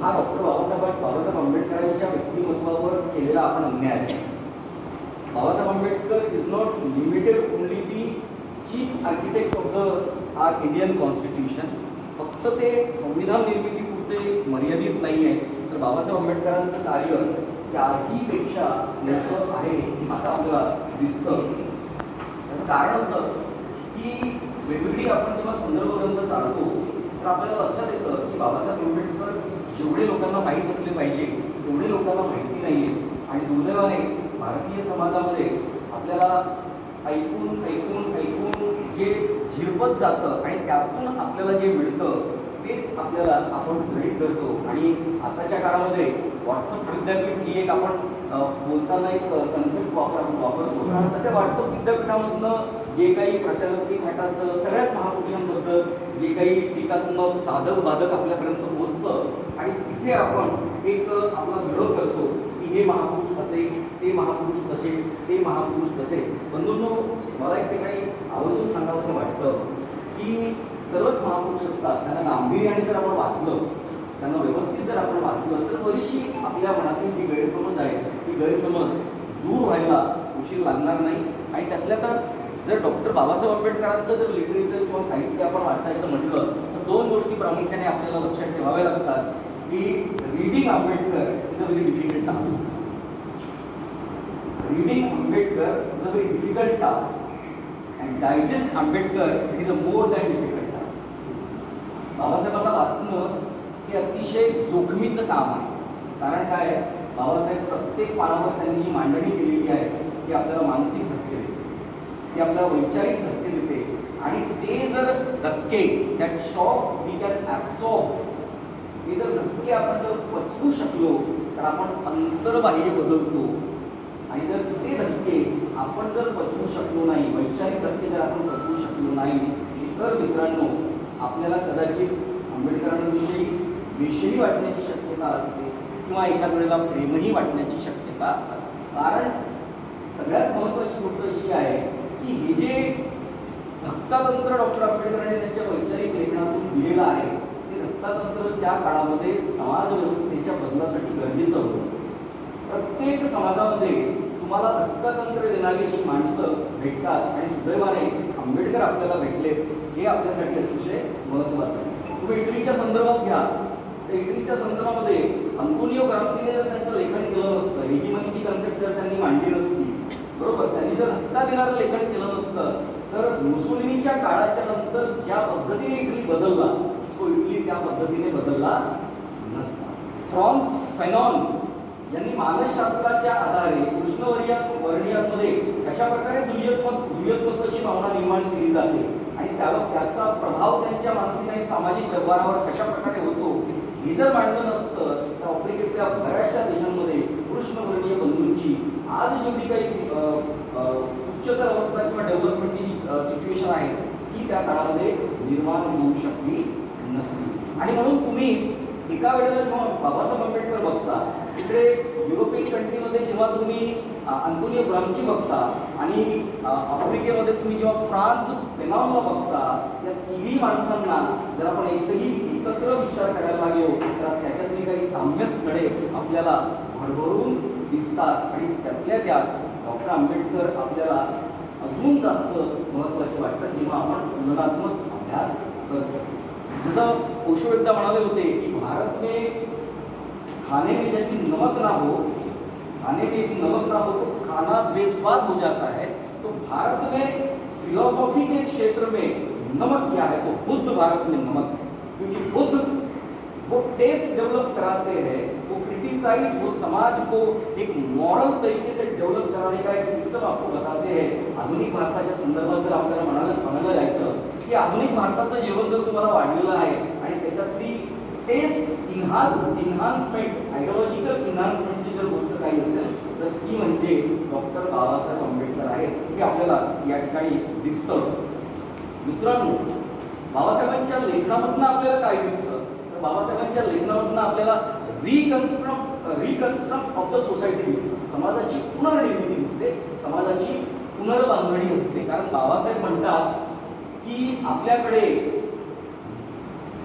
हा डॉक्टर बाबासाहेब आंबेडकरांच्या व्यक्तिमत्वावर केलेला आपण अन्याय आहे. Babasaheb Ambedkar is not limited only the chief architect of the our Indian constitution. फक्त ते संविधान निर्मितीपुरते मर्यादित नाही आहे, तर बाबासाहेब आंबेडकरांचं कार्य त्याहीपेक्षा मोठं आहे असं आपल्याला दिसतं. त्याचं कारण असं की वेगवेगळी आपण जेव्हा संदर्भ ग्रंथ चालतो तर आपल्याला लक्षात येतं की बाबासाहेब आंबेडकर जेवढे लोकांना माहीत असले पाहिजे तेवढे लोकांना माहिती नाही आहे. आणि दुर्दैवाने भारतीय समाजामध्ये आपल्याला ऐकून ऐकून ऐकून जे झिरपत जातं आणि त्यातून आपल्याला जे मिळतं तेच आपल्याला आपण गृहीत धरतो. आणि आताच्या काळामध्ये व्हॉट्सअप विद्यापीठ ही एक आपण बोलताना एक कन्सेप्ट वापरतो. तर त्या व्हॉट्सअप विद्यापीठामधनं जे काही प्रचारकी थाटाचं सगळ्याच महापुरुषांबद्दल जे काही टीकात्मक साधक बाधक आपल्यापर्यंत पोहोचतं आणि तिथे आपण एक आपला विरोध करतो की हे महापुरुष असे, ते महापुरुष तसे, ते महापुरुष तसे. बंधूंनो, मला एक ठिकाणी आवर्जून सांगावंसं वाटतं की सर्वच महापुरुष असतात, त्यांना गांभीर्याने जर आपण वाचलं, त्यांना व्यवस्थित जर आपण वाचलं तर बरीचशी आपल्या मनातील जी गैरसमज आहे ती गैरसमज दूर व्हायला उशीर लागणार नाही. आणि त्यातल्या त्यात जर डॉक्टर बाबासाहेब आंबेडकरांचं जर लिटरेचर किंवा साहित्य आपण वाचायचं म्हटलं तर दोन गोष्टी प्रामुख्याने आपल्याला लक्षात ठेवाव्या लागतात की reading Ambedkar is a very difficult task. Reading Ambedkar is a very difficult task and digest Ambedkar it is a more than difficult task. बाबासाहेबांना वाचणं हे अतिशय जोखमीचं काम आहे. कारण काय, बाबासाहेब प्रत्येक पानावर त्यांनी जी मांडणी केलेली आहे ती आपल्याला मानसिक धक्के देते, ती आपल्याला वैचारिक धक्के देते. आणि ते जर धक्के, that shock we can absorb, हे जर धक्के आपण जर पचवू शकलो तर आपण अंतर्बाह्य बदलतो. आणि जर ते धक्के आपण जर पचवू शकलो नाही, वैचारिक धक्के जर आपण पचवू शकलो नाही, तर मित्रांनो आपल्याला कदाचित आंबेडकरांविषयी विषयी वाटण्याची शक्यता असते किंवा एखाद वेळेला प्रेमही वाटण्याची शक्यता असते. कारण सगळ्यात महत्त्वाची गोष्ट अशी आहे की हे जे धक्कातंत्र डॉक्टर आंबेडकरांनी त्यांच्या वैचारिक लेखनातून दिलेलं आहे ते धक्कातंत्र त्या काळामध्ये समाज व्यवस्थेच्या बदलासाठी गरजेचं होतं. प्रत्येक समाजामध्ये तुम्हाला धक्कातंत्र देणारी अशी माणसं भेटतात आणि सुदैवाने आंबेडकर आपल्याला भेटले, हे आपल्यासाठी अतिशय महत्त्वाचं आहे. तुम्ही इटलीच्या संदर्भात घ्या, तर इटलीच्या संदर्भामध्ये अंतोनियो ग्राम्सीने जर त्यांचं लेखन केलं नसतं, हेजिमनीची कन्सेप्ट जर त्यांनी मांडली नसती, बरोबर, त्यांनी जर धक्का देणारं लेखन केलं नसतं तर मुसोलिनीच्या काळाच्या नंतर ज्या पद्धतीने इटली बदलला तो इटली त्या पद्धतीने बदलला नसता. फ्रान्स फॅनॉन यांनी मानसशास्त्राच्या आधारे कृष्णवर्णियांमध्ये कशा प्रकारे दुय्यत्वाची भावना निर्माण केली जाते आणि त्याचा प्रभाव त्यांच्या मानसिक आणि सामाजिक व्यवहारावर कशा प्रकारे होतो हे जर मांडलं नसतं तर आफ्रिकेतल्या बऱ्याचशा देशांमध्ये कृष्णवर्णीय बंधूंची आज जेवढी काही उच्चतर अवस्था किंवा डेव्हलपमेंटची सिच्युएशन आहे ती त्या काळामध्ये निर्माण होऊ शकली नसली. आणि म्हणून तुम्ही एका वेळेला जेव्हा बाबासाहेब आंबेडकर बघता, तिकडे युरोपियन कंट्रीमध्ये जेव्हा तुम्ही अंतोनियो ग्राम्सी बघता आणि आफ्रिकेमध्ये तुम्ही जेव्हा फ्रान्स फॅनॉनला बघता, या तिन्ही माणसांना जर आपण एकत्र विचार करायला लागलो तर त्याच्यातली काही साम्यस्थळे आपल्याला भरभरून दिसतात. आणि त्यातल्या त्यात डॉक्टर आंबेडकर आपल्याला अजून जास्त महत्त्वाचे वाटतात जेव्हा आपण तुलनात्मक अभ्यास करतो. जसं ओशो एकदा म्हणाले होते की भारत में खाने में जैसी नमक ना हो, खाने में यदि नमक ना हो तो खाना बेस्वाद हो जाता है. तो भारत में फिलॉसफी के क्षेत्र में नमक क्या है, तो बुद्ध भारत में नमक, क्योंकि बुद्ध वो टेस्ट डेवलप कराते हैं, वो क्रिटिसाइज, वो समाज को एक मॉरल तरीके से डेवलप कराने का एक सिस्टम आपको बताते हैं. आधुनिक भारताच्या संदर्भात जर आपल्याला म्हणायला जायचं की आधुनिक भारताचं जेवण जर तुम्हाला वाढलेलं आहे आणि त्याच्यातली टेस्ट इन्हान्समेंट, आयडिओलॉजिकल इन्हान्समेंटची जर गोष्ट काही असेल तर ती म्हणजे डॉक्टर बाबासाहेब आंबेडकर आहेत, हे आपल्याला या ठिकाणी दिसतं. मित्रांनो, बाबासाहेबांच्या लेखनामधनं आपल्याला काय दिसतं तर बाबासाहेबांच्या लेखनामधनं आपल्याला रिकन्स्ट्रक्ट ऑफ द सोसायटी दिसतं. समाजाची पुनर्निर्मिती दिसते, समाजाची पुनर्बांधणी असते. कारण बाबासाहेब म्हणतात की आपल्याकडे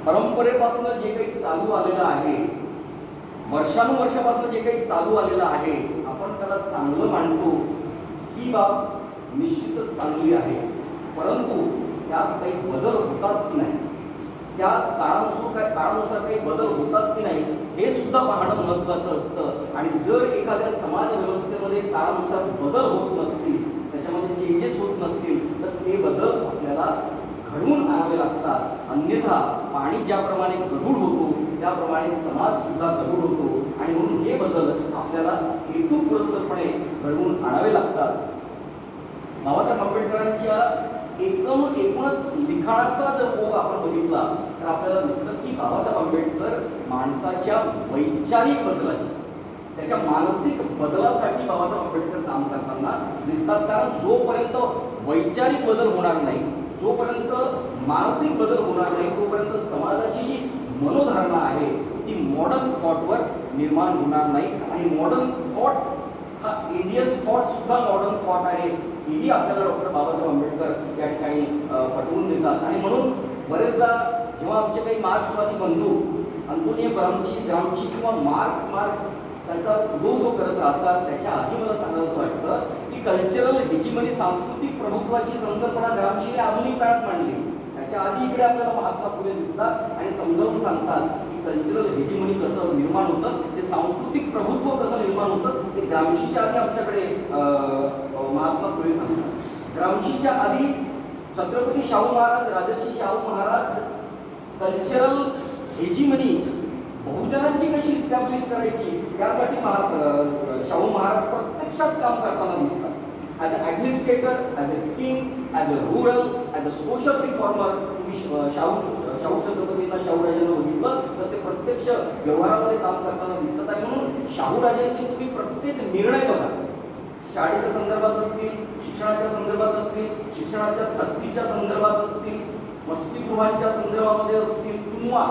परंपरेपासून जे काही चालू आलेलं आहे वर्षानुवर्षापासून जे काही चालू आलेलं आहे आपण त्याला चांगलं मानतो, ही बाब निश्चितच चांगली आहे, परंतु त्यात काही बदल होतात की नाही, त्या काळानुसार काही बदल होतात की नाही हे सुद्धा पाहणं महत्त्वाचं असतं. आणि जर एखाद्या समाज व्यवस्थेमध्ये काळानुसार बदल होत नसतील, त्याच्यामध्ये चेंजेस होत नसतील, तर ते बदल आपल्याला घडवून आणावे लागतात. अन्यथा पाणी ज्याप्रमाणे गढूळ होतो त्याप्रमाणे समाज सुद्धा गढूळ होतो आणि म्हणून हे बदल आपल्याला हेतुपुरस्सरपणे घडवून आणावे लागतात. बाबासाहेब आंबेडकरांच्या एकूणच लिखाणाचा जर ओघ आपण बघितला तर आपल्याला दिसतं की बाबासाहेब आंबेडकर माणसाच्या वैचारिक बदलाची, त्याच्या मानसिक बदलासाठी बाबासाहेब आंबेडकर काम करताना दिसतात. कारण जोपर्यंत वैचारिक बदल होणार नाही, जोपर्यंत मानसिक बदल होणार नाही, तोपर्यंत समाजाची जी मनोधारणा आहे ती मॉडर्न थॉटवर निर्माण होणार नाही. आणि मॉडर्न थॉट हा इंडियन थॉट सुद्धा मॉडर्न थॉट आहे, हेही आपल्याला डॉक्टर बाबासाहेब आंबेडकर या ठिकाणी पटवून देतात. आणि म्हणून बरेचदा जेव्हा आमचे काही मार्क्सवादी बंधू अंतोनियो ग्रामची किंवा मार्क्स त्याचा उदो करत राहतात, त्याच्या आधी मला सांगायचं वाटतं की कल्चरल हेजिमनी, सांस्कृतिक प्रभुत्वाची संकल्पना ग्रामशीने आधुनिक काळात मांडली. त्याच्या आधी इकडे आपल्याला महात्मा फुले दिसतात आणि समजावून सांगतात की कल्चरल हेजिमनी कसं निर्माण होतं, ते सांस्कृतिक प्रभुत्व कसं निर्माण होतं, ते ग्रामशीच्या आधी आमच्याकडे महात्मा फुले सांगतात. ग्रामशीच्या आधी छत्रपती शाहू महाराज, राजर्षी शाहू महाराज कल्चरल हेजिमनी बहुजनांची कशी इस्टॅब्लिश करायची यासाठी शाहू महाराज प्रत्यक्षात काम करताना दिसतात. As a administrator, as a king, as a rural, as a social reformer. तुम्ही शाहू छत्रपतींना, शाहूराजांना बघितलं तर ते प्रत्यक्ष व्यवहारामध्ये काम करताना दिसतात. आणि म्हणून शाहूराजांचे तुम्ही प्रत्येक निर्णय बघा, शाळेच्या संदर्भात असतील, शिक्षणाच्या संदर्भात असतील, शिक्षणाच्या सक्तीच्या संदर्भात असतील, वसतिगृहांच्या संदर्भामध्ये असतील, किंवा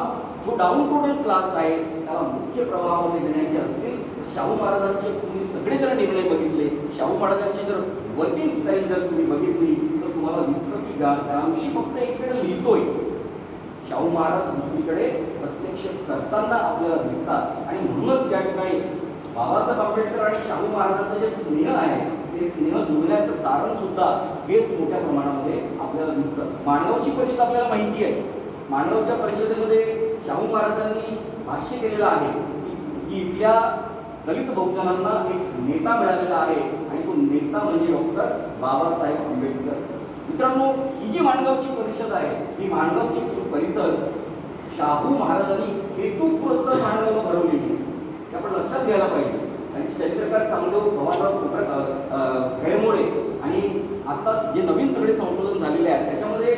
जो डाऊन टोडन क्लास आहे त्याला मुख्य प्रवाहामध्ये घेण्याचे असतील, शाहू महाराजांचे तुम्ही सगळे जर निर्णय बघितले, शाहू महाराजांची जर वर्किंग स्टाईल जर तुम्ही बघितली तर तुम्हाला दिसतं की ग्रामशी फक्त एकीकडे लिहितोय, शाहू महाराज दुसरीकडे प्रत्यक्ष करताना आपल्याला दिसतात. आणि म्हणूनच या ठिकाणी बाबासाहेब आंबेडकर आणि शाहू महाराजांचं जे स्नेह आहे ते स्नेह जुळण्याचं कारण सुद्धा हेच मोठ्या प्रमाणामध्ये आपल्याला दिसतं. माणगावची परिषद आपल्याला माहिती आहे. माणगावच्या परिषदेमध्ये शाहू महाराजांनी भाष्य केलेलं आहे की इथल्या दलित बहुजनांना एक नेता मिळालेला आहे आणि तो नेता म्हणजे डॉक्टर बाबासाहेब आंबेडकर. मित्रांनो, ही जी माणगावची परिषद आहे, ही माणगावची परिषद शाहू महाराजांनी हेतुपुरस्सर माणगावला भरवलेली आहे. हे आपण लक्षात घ्यायला पाहिजे. त्यांचे चरित्रकार चांगदेव भवानराव खैरमोडे आणि आता जे नवीन सगळे संशोधन झालेले आहेत त्याच्यामध्ये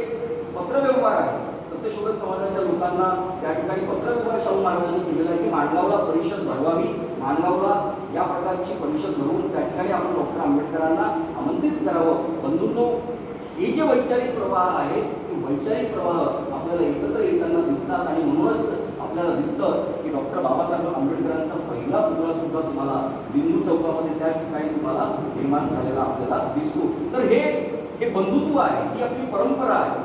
पत्रव्यवहार आहे. सत्यशोधक समाजाच्या लोकांना त्या ठिकाणी पत्रव्यवहार शाहू महाराजांनी केलेला आहे की माणगावला परिषद भरवावी, माणगावला या प्रकारची परिषद भरवून त्या ठिकाणी आपण डॉक्टर आंबेडकरांना आमंत्रित करावं. बंधूंनो, हे जे वैचारिक प्रवाह आहे ते वैचारिक प्रवाह आपल्याला एकत्र येताना दिसतात. आणि म्हणूनच आपल्याला दिसतं की डॉक्टर बाबासाहेब आंबेडकरांचा पहिला पुतळा सुद्धा तुम्हाला बिंदू चौकामध्ये त्या ठिकाणी तुम्हाला निर्माण झालेला आपल्याला दिसतो. तर हे बंधुत्व आहे, ही आपली परंपरा आहे,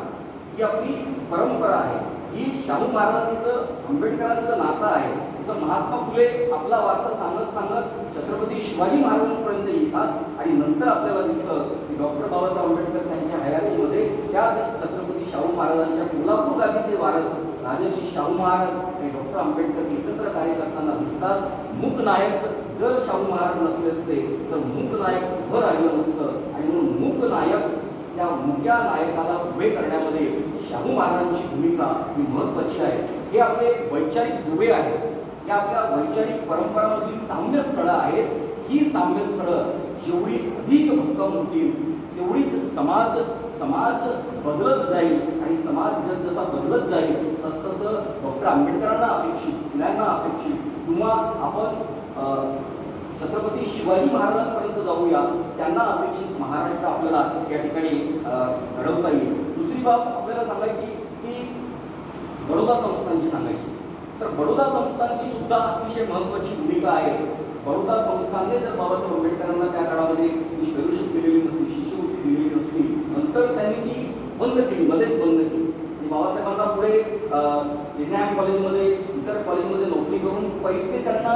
ही आपली परंपरा आहे, ही शाहू महाराजांचं आंबेडकरांचं नातं आहे. जसं महात्मा फुले आपला वारसा सांगत छत्रपती शिवाजी महाराजांपर्यंत येतात आणि नंतर आपल्याला दिसतं की डॉक्टर बाबासाहेब आंबेडकर त्यांच्या हयातीमध्ये त्याच छत्रपती शाहू महाराजांच्या कोल्हापूर गादीचे वारस राजर्षी शाहू महाराज आणि डॉक्टर आंबेडकर एकत्र कार्य करताना दिसतात. मूकनायक जर शाहू महाराज नसले असते तर मूकनायक उभं राहिलं नसतं. आणि म्हणून मूकनायक, त्या मुक्या नायकाला उभे करण्यामध्ये शाहू महाराजांची भूमिका ही महत्त्वाची आहे. हे आपले वैचारिक दुवे आहेत, या आपल्या वैचारिक परंपरामधली साम्य स्थळं आहेत. ही साम्य स्थळं जेवढी अधिक भक्कम होतील तेवढीच समाज बदलत जाईल. आणि समाज जसा बदलत जाईल तसतसं डॉक्टर आंबेडकरांना अपेक्षित, फुल्यांना अपेक्षित, किंवा आपण छत्रपती शिवाजी महाराजांपर्यंत जाऊया, त्यांना अपेक्षित महाराष्ट्र आपल्याला या ठिकाणी घडवता येईल. दुसरी बाब आपल्याला सांगायची की बडोदा संस्थानची सांगायची. तर बडोदा संस्थानची सुद्धा अतिशय महत्त्वाची भूमिका आहे. बडोदा संस्थानने जर बाबासाहेब आंबेडकरांना त्या काळामध्ये फेलोशिप दिलेली नसली, शिष्यवृत्ती दिलेली नसली, नंतर त्यांनी ती बंद केली, मध्येच बंद केली. बाबासाहेबांना पुढे सिडनी कॉलेजमध्ये, इतर कॉलेजमध्ये नोकरी करून पैसे त्यांना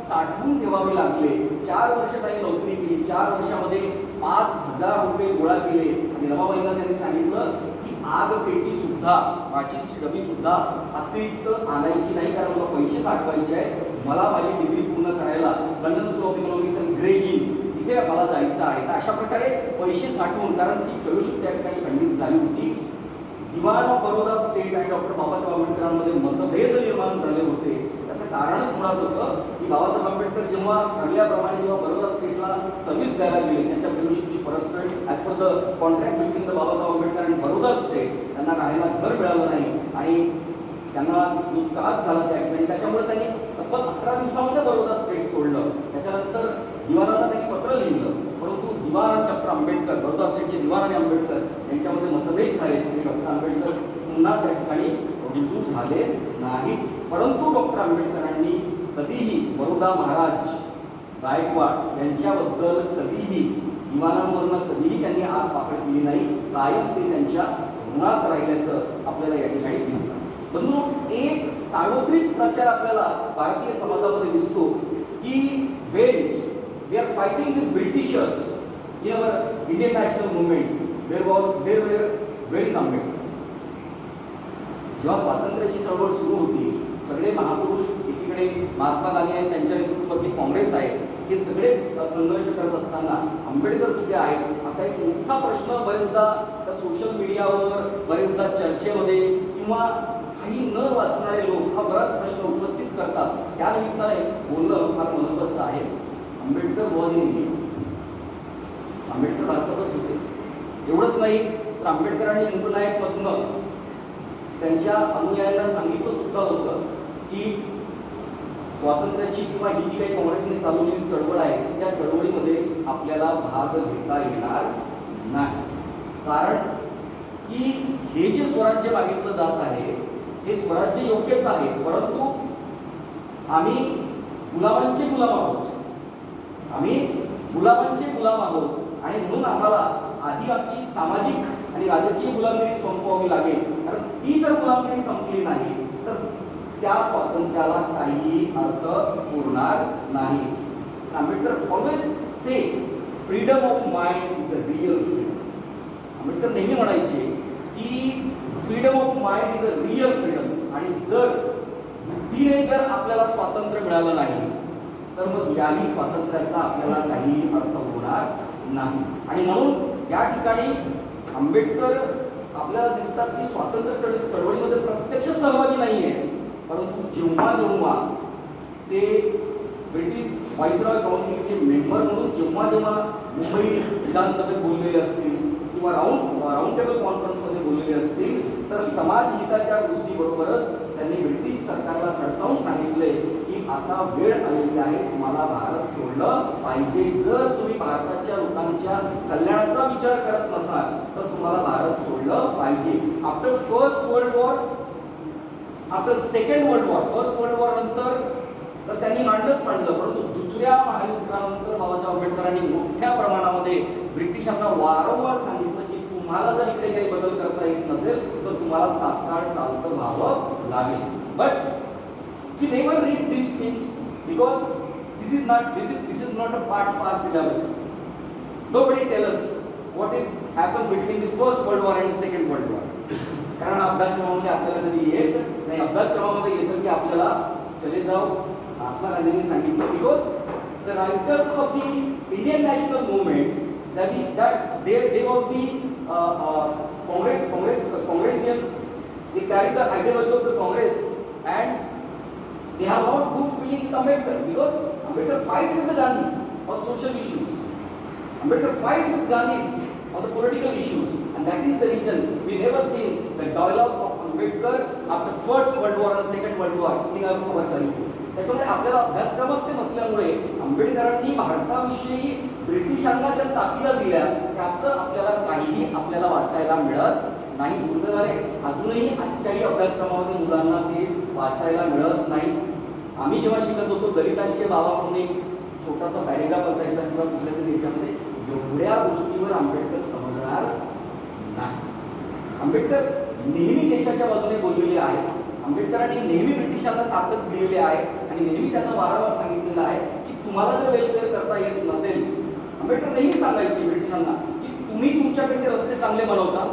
साठवून ठेवावे लागले. 4 वर्ष त्यांनी नोकरी केली, 4 वर्षामध्ये 5,000 रुपये गोळा केले. आणि रमाबाईंना त्यांनी सांगितलं की आग पेटी सुद्धा, माचीसची डबी सुद्धा अतिरिक्त आणायची नाही, कारण मला पैसे साठवायचे आहे. मला माझी डिग्री पूर्ण करायला London school of economics and grazing इथे मला जायचं आहे. तर अशा प्रकारे पैसे साठवून, कारण ती फेलोशिप त्या ठिकाणी खंडित झाली होती. दिवाण ऑफ बरोदा स्टेट आणि डॉक्टर बाबासाहेब आंबेडकरांमध्ये मतभेद निर्माण झाले होते. त्याचं कारणच मुळात होतं की बाबासाहेब आंबेडकर जेव्हा ठरल्याप्रमाणे जेव्हा बरोदा स्टेटला सर्व्हिस द्यायला गेले, त्यांच्या फेलोशिपची परतफेड as per the contract between the Babasaheb Ambedkar आणि बरोदा स्टेट, त्यांना राहायला घर मिळालं नाही आणि त्यांना त्रास झाला त्या ठिकाणी. त्याच्यामुळे त्यांनी तब्बल 11 दिवसामध्ये बरोदा स्टेट सोडलं. त्याच्यानंतर दिवाणाला त्यांनी पत्र लिहिलं, परंतु दिवाण आणि डॉक्टर आंबेडकर, बरोदा स्टेटचे दिवाण आणि आंबेडकर यांच्यामध्ये मतभेद झाले आणि डॉक्टर आंबेडकर पुन्हा त्या ठिकाणी रुजू झाले नाहीत. परंतु डॉक्टर आंबेडकरांनी कधीही बरोदा महाराज गायकवाड यांच्याबद्दल कधीही दिवाणांवरनं कधीही त्यांनी आग पाकड केली नाही. कायम ते त्यांच्या ऋणात राहिल्याचं आपल्याला या ठिकाणी दिसतं. बंधू, एक सार्वत्रिक प्रचार आपल्याला भारतीय समाजामध्ये दिसतो की when we are fighting with Britishers in our Indian national movement, there were very Ambedkar. जेव्हा स्वातंत्र्याची चळवळ सुरू होती, सगळे महापुरुष एकीकडे महात्मा गांधी आणि त्यांच्या नेतृत्वाची काँग्रेस आहे, हे सगळे संघर्ष करत असताना आंबेडकर कुठे आहेत असा एक मोठा प्रश्न बरेचदा त्या सोशल मीडियावर, बरेचदा चर्चेमध्ये किंवा काही न वाचणारे लोक हा बराच प्रश्न उपस्थित करतात. त्या निमित्ताने बोलणं फार महत्त्वाचं आहे. Ambedkar was in India. Ambedkar भारतातच होते. एवढंच नाही तर आंबेडकरांनी मुंबईमधनं त्यांच्या अनुयायांना सांगितलं सुद्धा होतं की स्वातंत्र्याची किंवा ही जी काही काँग्रेसने चालवलेली चळवळ आहे त्या चळवळीमध्ये आपल्याला भाग घेता येणार नाही. कारण की हे जे स्वराज्य मागितलं जात आहे हे स्वराज्य योग्यच आहे, परंतु आम्ही गुलामांचे गुलाम आहोत. आम्ही गुलामांचे गुलाम आहोत आणि म्हणून आम्हाला आधी आमची सामाजिक आणि राजकीय गुलामगिरी संपवावी लागेल. कारण ती जर गुलामगिरी संपली नाही तर त्या स्वातंत्र्याला काहीही अर्थ उरणार नाही. Ambedkar always say freedom of mind is the real freedom. Ambedkar नेहमी म्हणायचे की freedom of mind is a real freedom. आणि जर बुद्धीने जर आपल्याला स्वातंत्र्य मिळालं नाही तर मग याही स्वातंत्र्याचा आपल्याला काही अर्थ होणार नाही. आणि म्हणून या ठिकाणी आंबेडकर आपल्याला दिसतात की स्वातंत्र्य चळवळीमध्ये प्रत्यक्ष सहभागी नाही आहे, परंतु जेव्हा जेव्हा ते ब्रिटिश व्हाईसरॉय काउन्सिलचे मेंबर म्हणून जेव्हा जेव्हा मुंबई विधानसभेत बोललेले असतील किंवा राऊंड टेबल कॉन्फरन्समध्ये बोललेले असतील तर समाज हिताच्या गोष्टीबरोबरच त्यांनी ब्रिटिश सरकारला खडसावून सांगितले की आता वेळ आलेली आहे, तुम्हाला भारत सोडलं पाहिजे. जर तुम्ही भारताच्या लोकांच्या कल्याणाचा विचार करत नसाल तर तुम्हाला भारत सोडलं पाहिजे. After first world war, after second world war, first world war नंतर तर त्यांनी मांडलंच मांडलं, परंतु दुसऱ्या महायुद्धानंतर बाबासाहेब आंबेडकरांनी मोठ्या प्रमाणामध्ये ब्रिटिशांना वारंवार सांगितलं की तुम्हाला जर इकडे काही बदल करता येत नसेल तर तुम्हाला तात्काळ चालतं व्हावं लागेल. But he never read these things because this is not a part of our syllabus. Nobody tell us what is happened between the first world war and second world war. कारण अभ्यासक्रमामध्ये आपल्याला कधी येत नाही. अभ्यासक्रमामध्ये येतं की आपल्याला चले जाओ महात्मा गांधींनी सांगितलं because the writers of the Indian national movement that they was the Congressian, they carry the ideology of the Congress and they have not good feeling with Ambedkar because Ambedkar fight with the Gandhi on social issues. Ambedkar fight with Gandhi on the political issues, and that is the reason we never seen the dialogue of Ambedkar after first world war and second world war in our curriculum. त्याच्यामुळे आपल्याला अभ्यासक्रमात ते नसल्यामुळे आंबेडकरांनी भारताविषयी ब्रिटिशांना ज्या ताकीदा दिल्या त्याचं आपल्याला काहीही आपल्याला वाचायला मिळत नाही. दुर्दैवाने अजूनही आजच्याही अभ्यासक्रमामध्ये मुलांना ते वाचायला मिळत नाही. आम्ही जेव्हा शिकत होतो दलितांचे बाबा म्हणून एक छोटासा पॅरेग्राफ असायचा किंवा कुठल्या तरी याच्यामध्ये एवढ्या गोष्टीवर आंबेडकर समजणार नाही. आंबेडकर नेहमी देशाच्या बाजूने बोललेले आहेत. आंबेडकरांनी नेहमी ब्रिटिशांना ताकद दिलेली आहे. आणि नेहमी त्यांना वारंवार सांगितलेलं आहे की तुम्हाला जर वेलफेअर करता येत नसेल, आंबेडकर नेहमी सांगायचे ब्रिटिशांना की तुम्ही तुमच्याकडचे रस्ते चांगले बनवता,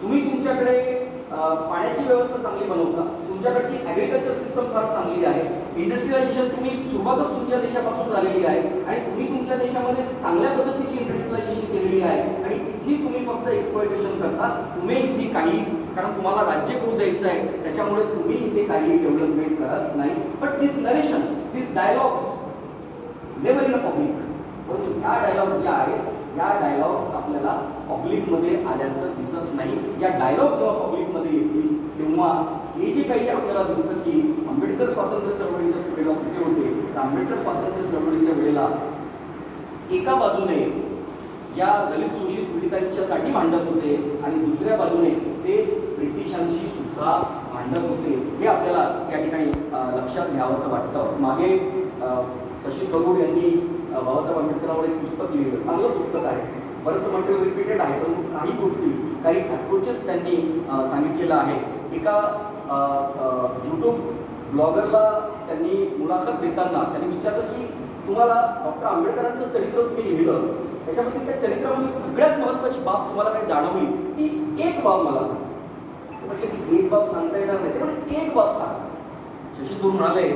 तुम्ही तुमच्याकडे पाण्याची व्यवस्था चांगली बनवता, तुमच्याकडची ॲग्रिकल्चर सिस्टम फार चांगली आहे, इंडस्ट्रियलायझेशन तुम्ही सुरुवातच तुमच्या देशापासून झालेली आहे आणि तुम्ही तुमच्या देशामध्ये चांगल्या पद्धतीची इंडस्ट्रियलायझेशन केलेली आहे आणि इथे तुम्ही फक्त एक्सप्लॉयटेशन करता, तुम्ही इथे काही, कारण तुम्हाला राज्य करू द्यायचं आहे त्याच्यामुळे तुम्ही इथे काही डेव्हलपमेंट करत नाही. But this narrations, this dialogues never in a public. परंतु ह्या डायलॉग ज्या आहेत, या डायलॉग्स आपल्याला पब्लिकमध्ये आल्याचं दिसत नाही. या डायलॉग जेव्हा पब्लिकमध्ये येतील तेव्हा हे जे काही आपल्याला दिसतं की आंबेडकर स्वातंत्र्य चळवळीच्या वेळेला कुठे होते, तर आंबेडकर स्वातंत्र्य चळवळीच्या वेळेला एका बाजूने या दलित शोषित पीडितांच्यासाठी भांडत होते आणि दुसऱ्या बाजूने ते ब्रिटिशांशी सुद्धा भांडत होते. हे आपल्याला या ठिकाणी लक्षात घ्यावंसं वाटतं. मागे शशी थरूर यांनी बाबासाहेब आंबेडकरांवर एक पुस्तक लिहिलं, चांगलं पुस्तक आहे, बरंचसं मटेरियल रिपीटेड आहे, पण काही गोष्टी, काही अप्रोचेस त्यांनी सांगितलेलं आहे. एका यूट्यूब ब्लॉगरला त्यांनी मुलाखत देताना त्यांनी विचारलं की तुम्हाला डॉक्टर आंबेडकरांचं चरित्र तुम्ही लिहिलं, त्याच्यामध्ये त्या चरित्रामध्ये सगळ्यात महत्त्वाची बाब तुम्हाला काय जाणवली, ती एक बाब मला सांग. म्हटलं की एक बाब सांगता येणार नाही, म्हणजे एक बाब सांग. शशी थरूर म्हणाले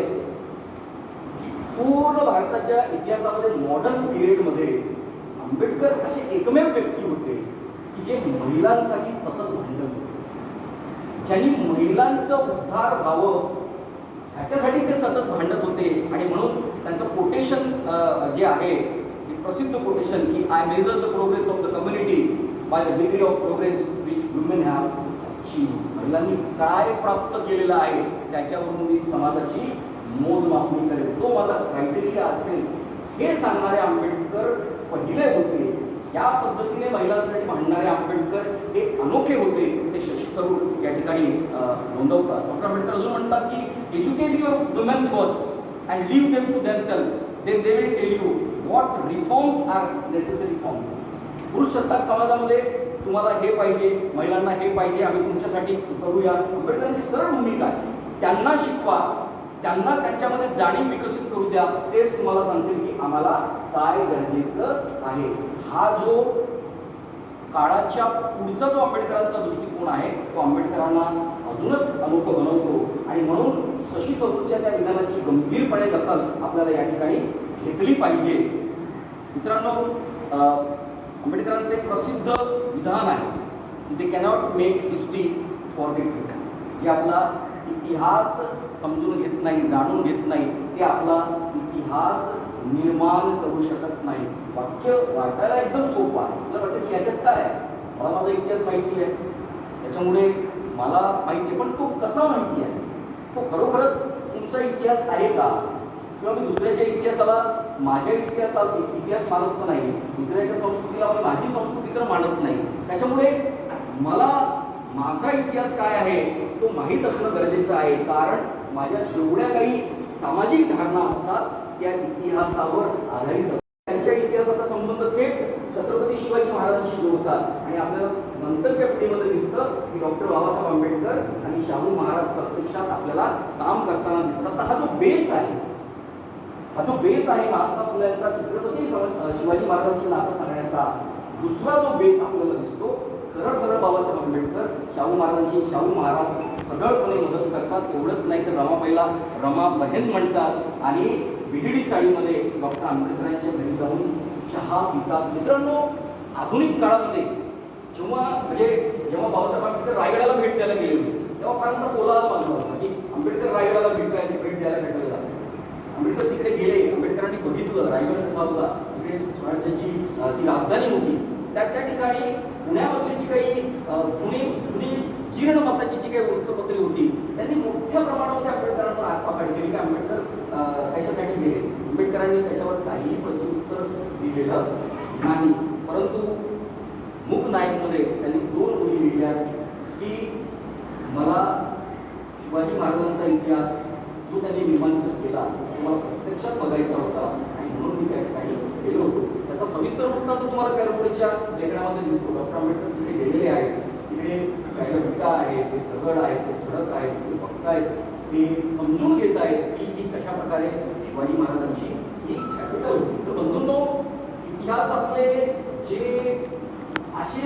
पूर्ण भारताच्या इतिहासामध्ये मॉडर्न पिरियडमध्ये आंबेडकर असे एकमेव व्यक्ती होते की जे महिलांसाठी सतत भांडत होते, ज्यांनी महिलांचं उद्धार व्हावं ह्याच्यासाठी ते सतत भांडत होते. आणि म्हणून त्यांचं कोटेशन जे आहे, प्रसिद्ध कोटेशन की I measure the progress of the community by the degree of progress which women have achieved. महिलांनी काय प्राप्त केलेलं आहे त्याच्यावरून मी समाजाची मोजमापणी करेल, तो माझा क्रायटेरिया असेल, हे सांगणारे आंबेडकर पहिले होते. या पद्धतीने महिलांसाठी भांडणारे आंबेडकर हे अनोखे होते, ते शशी थरूर या ठिकाणी नोंदवतात. डॉक्टर आंबेडकर अजून म्हणतात की educate your women first and leave them to themselves, then they will tell you what reforms are necessary for you. पुरुष सत्ताक समाजामध्ये तुम्हाला हे पाहिजे, महिलांना हे पाहिजे, आम्ही तुमच्यासाठी करूया. आंबेडकरांची सरळ भूमिका आहे, त्यांना शिकवा, त्यांना त्यांच्यामध्ये जाणीव विकसित करू द्या, तेच तुम्हाला सांगतील की आम्हाला काय गरजेचं आहे. हा जो काळाच्या पुढचा जो आंबेडकरांचा दृष्टिकोन आहे तो आंबेडकरांना अजूनच अनोखं बनवतो. आणि म्हणून शशी थरूरच्या त्या विधानाची गंभीरपणे दखल आपल्याला या ठिकाणी घेतली पाहिजे. मित्रांनो, आंबेडकरांचे एक प्रसिद्ध विधान आहे, दे cannot make history forget history. जे आपला इतिहास समजून घेत नाही, जाणून घेत नाही, ते आपला इतिहास निर्माण करू शकत नाही. वाक्य वाटायला एकदम सोपं आहे, मला वाटतं की याच्यात काय आहे, मला माझा इतिहास माहिती आहे त्याच्यामुळे मला माहिती आहे, पण तो कसा माहिती आहे, तो खरोखरच तुमचा इतिहास आहे का? किंवा मी दुसऱ्याच्या इतिहासाला माझ्या इतिहास मानत नाही, दुसऱ्याच्या संस्कृतीला माझी संस्कृती तर मानत नाही. त्याच्यामुळे मला माझा इतिहास काय आहे तो माहीत असणं गरजेचं आहे, कारण माझ्या जेवढ्या काही सामाजिक धारणा असतात त्या इतिहासावर आधारित असतात. त्यांच्या इतिहासाचा संबंध थेट छत्रपती शिवाजी महाराजांशी जोडतात आणि आपल्याला नंतरच्या पिढीमध्ये दिसतं की डॉक्टर बाबासाहेब आंबेडकर आणि शाहू महाराज प्रत्यक्षात आपल्याला काम करताना दिसतात. तर हा जो बेस आहे, हा जो बेस आहे महात्मा फुलेंचा छत्रपती शिवाजी महाराजांची नातं सांगण्याचा, दुसरा जो बेस आपल्याला दिसतो, सरळ सरळ बाबासाहेब आंबेडकर शाहू महाराज सगळपणे मदत करतात. एवढंच नाही तर रमाबाईला रमा बहेन म्हणतात आणि बिहिडी चाळीमध्ये डॉक्टर आंबेडकरांच्या घरी जाऊन चहा पितात. मित्रांनो, आधुनिक काळामध्ये जेव्हा बाबासाहेब आंबेडकर रायगडाला भेट द्यायला गेले होते तेव्हा फार मोठा बोलायला बाजू होता की आंबेडकर रायगडाला भेट द्यायला कशाला जातात. आंबेडकर तिकडे गेले, आंबेडकरांनी बघितलं रायगड कसा होता, तिकडे स्वराज्याची ती राजधानी होती. त्या ठिकाणी पुण्यामधली जी काही जुनी जीर्ण मताची जी काही वृत्तपत्रे होती त्यांनी मोठ्या प्रमाणामध्ये आंबेडकरांवर आत्मकाढ केली की आंबेडकर कशासाठी गेले. आंबेडकरांनी त्याच्यावर काहीही प्रत्युत्तर दिलेलं नाही. परंतु मूक नायकमध्ये त्यांनी 2 ओळी लिहिल्या की मला शिवाजी महाराजांचा इतिहास जो त्यांनी निर्माण केला तो मला प्रत्यक्षात बघायचा होता आणि म्हणून मी त्या ठिकाणी गेलो होतो. त्याचा सविस्तर वृत्तांत तुम्हाला कॅरपुडेच्या लेखनामध्ये दिसतो. डॉक्टर आंबेडकर तिथे गेलेले आहेत, तिकडे काही विटा आहेत, ते दगड आहेत, ते खडक आहेत, ते पक्का आहेत, ते समजून घेत आहेत की ही कशा प्रकारे शिवाजी महाराजांची ही कॅपिटल होती. तर बंधूंनो, इतिहासातले जे असे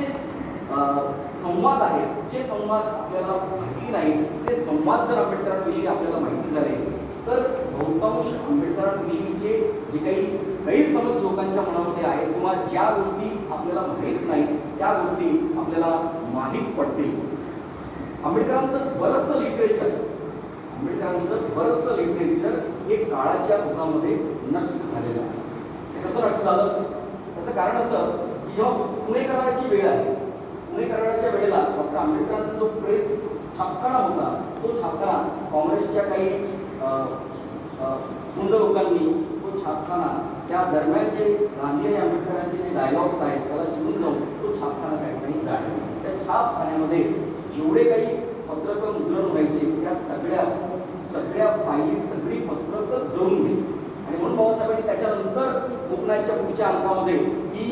संवाद आहेत, जे संवाद आपल्याला माहिती नाहीत, ते संवाद जर आंबेडकरांविषयी आपल्याला माहिती झाले तर बहुतांश आंबेडकरांविषयीचे जे काही गैरसमज लोकांच्या मनामध्ये आहेत किंवा ज्या गोष्टी आपल्याला माहीत नाहीत त्या गोष्टी आपल्याला माहीत पडतील. आंबेडकरांचं बरंचसं लिटरेचर हे काळाच्या ओघामध्ये नष्ट झालेलं आहे. हे कसं नष्ट झालं? त्याचं कारण असं की जेव्हा पुणे कराराची वेळ आहे, पुणे कराराच्या वेळेला डॉक्टर आंबेडकरांचा जो प्रेस छापखाना होता, तो छापखाना काँग्रेसच्या काही गुंड लोकांनी तो छापखाना त्या दरम्यान जे गांधी आणि आंबेडकरांचे जे डायलॉग्स आहेत त्याला चिरून जाऊन तो छापखाना काही ठिकाणी जाळला. त्या छापखान्यामध्ये जेवढे काही पत्रकं मुद्रण व्हायचे त्या सगळ्या फायली, सगळी पत्रकं जळून गेली. आणि म्हणून बाबासाहेबांनी त्याच्यानंतर कोकणाच्या पुढच्या अंकामध्ये की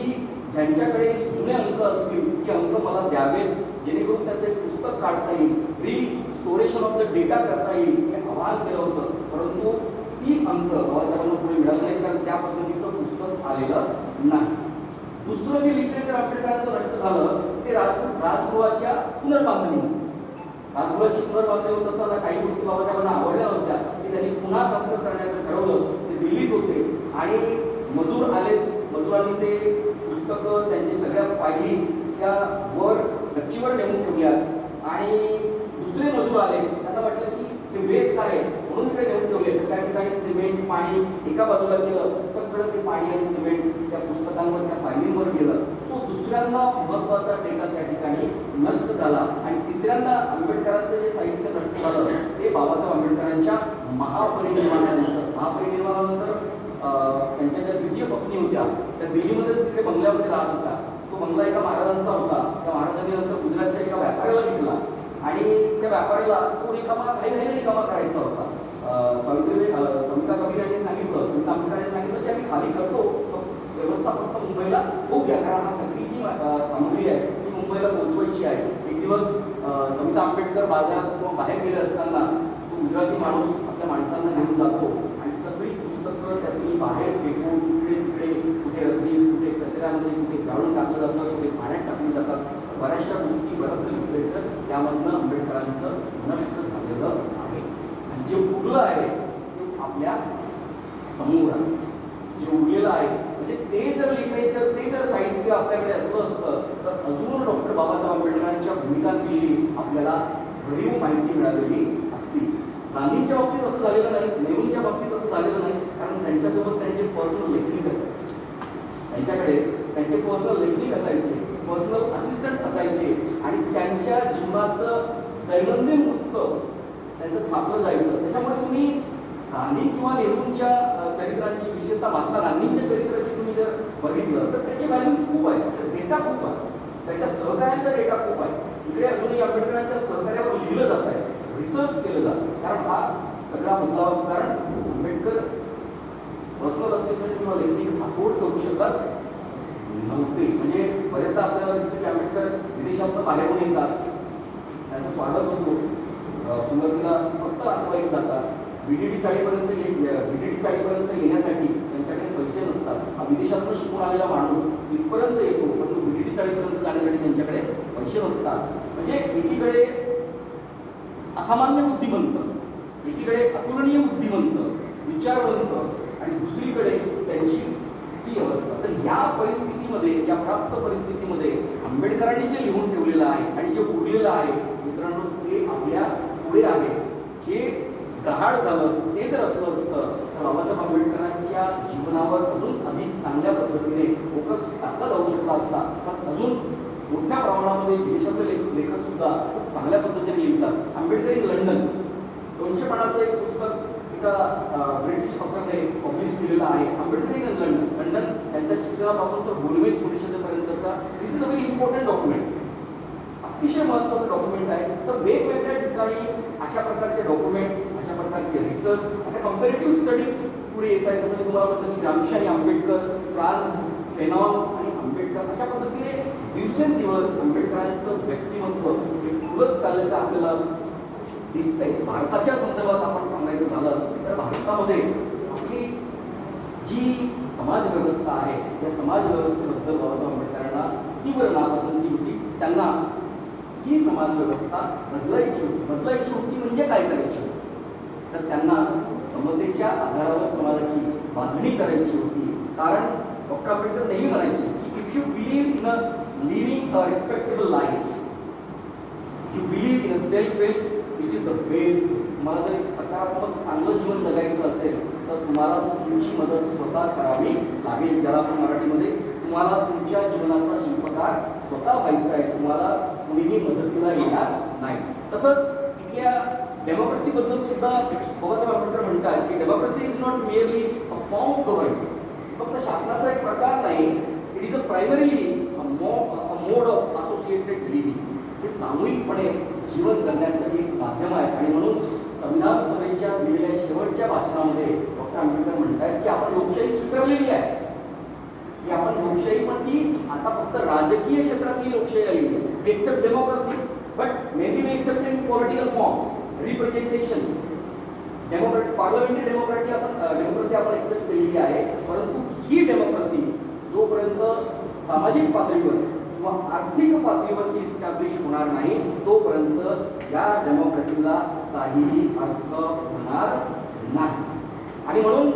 ज्यांच्याकडे जुने अंक असतील ती अंक मला द्यावेत, जेणेकरून त्याचं एक पुस्तक काढता येईल, रिस्टोरेशन ऑफ द डेटा करता येईल, हे आवाहन केलं होतं. परंतु ती अंक बाबासाहेबांना पुढे मिळालं नाही, कारण त्या पद्धतीचं पुस्तक आलेलं नाही. दुसरं जे लिटरेचर आंबेडकरांचं नष्ट झालं ते राजगृहाच्या पुनर्बांधणी. राजगृहाची पुनर्बांधणी होत असताना काही गोष्टी बाबासाहेबांना आवडल्या नव्हत्या की त्यांनी पुन्हा कसरत करण्याचं ठरवलं. ते दिल्लीत होते आणि मजूर आले, मजुरांनी ते पुस्तकं त्यांची सगळ्या फायली त्या वर गच्चीवर नेमून ठेवल्या आणि दुसरे मजूर आले, त्यांना वाटलं की हे वेस्ट आहे म्हणून इकडे नेऊन ठेवले. तर त्या ठिकाणी सिमेंट, पाणी एका बाजूला गेलं, सगळं ते पाणी आणि सिमेंट त्या पुस्तकांवर, त्या फायलींवर गेलं. तो दुसऱ्यांदा महत्त्वाचा डेटा त्या ठिकाणी नष्ट झाला. आणि तिसऱ्यांदा आंबेडकरांचं जे साहित्य नष्ट झालं ते बाबासाहेब आंबेडकरांच्या महापरिनिर्वाणानंतर त्यांच्या ज्या द्वितीय पत्नी होत्या त्या दिल्लीमध्येच तिकडे बंगल्यामध्ये राहत होता. तो बंगला एका महाराजांचा होता. त्या महाराजांनी नंतर गुजरातच्या एका व्यापाऱ्याला विकला आणि त्या व्यापाऱ्याला तो रिकामा करायचा होता. सविता कबीर यांनी सांगितलं, सविता आंबेडकरांनी सांगितलं की आम्ही खाली करतो, व्यवस्था फक्त मुंबईला होऊ द्या, कारण हा सगळी जी सामग्री आहे ती मुंबईला पोहोचवायची आहे. एक दिवस सविता आंबेडकर बाजारात किंवा बाहेर गेले असताना तो गुजराती माणूस आपल्या माणसांना घेऊन जातो आणि सगळी पुस्तकं त्यातून बाहेर फेकून इकडे तिकडे, कुठे रद्दी, कुठे कचऱ्यामध्ये, कुठे जाळून टाकलं जातं, कुठे पाण्यात टाकली जातात. बऱ्याचशा गोष्टी, बरंचसं लिटरेचर त्यामधनं आंबेडकरांचं नष्ट झालेलं आहे. आणि जे उरलं आहे ते आपल्या समोर आहे. जे उरलेलं आहे म्हणजे ते जर लिटरेचर, ते जर साहित्य आपल्याकडे असलं असतं तर अजून डॉक्टर बाबासाहेब आंबेडकरांच्या भूमिकांविषयी आपल्याला भरीव माहिती मिळालेली असती. गांधींच्या बाबतीत असं झालेलं नाही, नेहरूंच्या बाबतीत असं झालेलं नाही, कारण त्यांच्यासोबत त्यांचे पर्सनल लेखनिक असायचे. त्यांच्याकडे त्यांचे पर्सनल लेखनिक असायचे, पर्सनल असिस्टंट असायचे आणि त्यांच्या जीवनाचं दैनंदिन वृत्त त्यांचं छापलं जायचं. त्याच्यामुळे तुम्ही गांधी किंवा नेहरूंच्या चरित्रांची, विशेषतः महात्मा गांधींच्या चरित्राची तुम्ही जर बघितलं तर त्याची व्हॅल्यू खूप आहे, त्याचा डेटा खूप आहे, त्याच्या सहकार्यांचा डेटा खूप आहे. इकडे अजूनही आंबेडकरांच्या सहकार्यावर लिहिलं जात आहे, रिसर्च केलं जातं. कारण हा सगळा मुद्दा, कारण आंबेडकर पर्सनल असिस्टंट किंवा लेखनिक अफोर्ड करू शकत नव्हते. म्हणजे बरेचदा आपल्याला दिसतं की आंबेडकर विदेशातून बाहेरून येतात, त्यांचं स्वागत होतो, सुरुवातीला फक्त नातेवाईक जातात, बीडीडी चाळीपर्यंत येण्यासाठी त्यांच्याकडे पैसे नसतात. हा विदेशातून शिकून आलेला माणूस इथपर्यंत येतो, परंतु बीडीडी चाळीपर्यंत जाण्यासाठी त्यांच्याकडे पैसे नसतात. म्हणजे एकीकडे असामान्य बुद्धिमंत, एकीकडे अतुलनीय बुद्धिमंत, विचारवंत आणि दुसरीकडे त्यांची ती अवस्था. तर या परिस्थितीमध्ये, या प्राप्त परिस्थितीमध्ये आंबेडकरांनी जे लिहून ठेवलेलं आहे आणि जे उरलेलं आहे मित्रांनो ते आपल्या पुढे आहे. जे गहाड झालं ते जर असलं असतं तर बाबासाहेब आंबेडकरांच्या जीवनावर अजून अधिक चांगल्या पद्धतीने फोकस टाकला जाऊ शकला असता. पण अजून मोठ्या प्रमाणामध्ये विदेशातले लेखक सुद्धा खूप चांगल्या पद्धतीने लिहितात. आंबेडकर इन लंडन 200 पानाचं एक पुस्तक एका ब्रिटिश ऑथरने पब्लिश केलेलं आहे. आंबेडकर इन लंडन त्यांच्या शिक्षणापासून तर गोलमेज परिषदेपर्यंतचा this is a very important document, अतिशय महत्त्वाचं डॉक्युमेंट आहे. तर वेगवेगळ्या ठिकाणी अशा प्रकारचे डॉक्युमेंट्स, अशा प्रकारचे रिसर्च, आता कम्पॅरेटिव्ह स्टडीज पुढे येत आहेत. जसं मी तुम्हाला म्हटलं की ग्रामशी आणि आंबेडकर, फ्रान्स फेनॉन आणि आंबेडकर, अशा पद्धतीने दिवसेंदिवस आंबेडकरांचं व्यक्तिमत्व हे फुलत चालल्याचं आपल्याला दिसतंय. भारताच्या संदर्भात आपण सांगायचं झालं तर भारतामध्ये आपली जी समाज व्यवस्था आहे या समाज व्यवस्थेबद्दल बाबासाहेब आंबेडकरांना तीव्र नापसंती होती. त्यांना ही समाज व्यवस्था बदलायची होती म्हणजे काय करायची होती तर त्यांना समतेच्या आधारावर समाजाची बांधणी करायची होती. कारण डॉक्टर आंबेडकर नेहमी म्हणायचे की if you believe in a living a respectable life you believe in a self help which is the best. तुम्हाला जर एक सकारात्मक चांगलं जीवन जगायचं असेल तर तुम्हाला तुमची मदत स्वतः करावी लागेल. ज्याला आपण मराठीमध्ये तुम्हाला तुमच्या जीवनाचा शिल्पकार स्वतः व्हायचा आहे, तुम्हाला कुणीही मदतीला येणार नाही. तसंच इथल्या डेमोक्रेसीबद्दल सुद्धा बाबासाहेब आंबेडकर म्हणतात की democracy is not merely a form of government. फक्त शासनाचा एक प्रकार नाही, it is a primarily a mode of associated living. हे सामूहिकपणे जीवन जगण्याचं एक माध्यम आहे. आणि म्हणून संविधान सभेच्या दिलेल्या शेवटच्या भाषणामध्ये डॉक्टर आंबेडकर म्हणतात की आपण लोकशाही स्वीकारलेली आहे, की आपण लोकशाही पण ती आता फक्त राजकीय क्षेत्रातली लोकशाही आलेली आहे. We accept democracy but maybe we accept in political form representation. Parliamentary democracy आपण एक्सेप्ट केलेली आहे, परंतु ही डेमोक्रेसी जोपर्यंत सामाजिक पातळीवर किंवा आर्थिक पातळीवरती इस्टॅब्लिश होणार नाही तोपर्यंत या डेमोक्रेसीला काहीही अर्थ होणार नाही. आणि म्हणून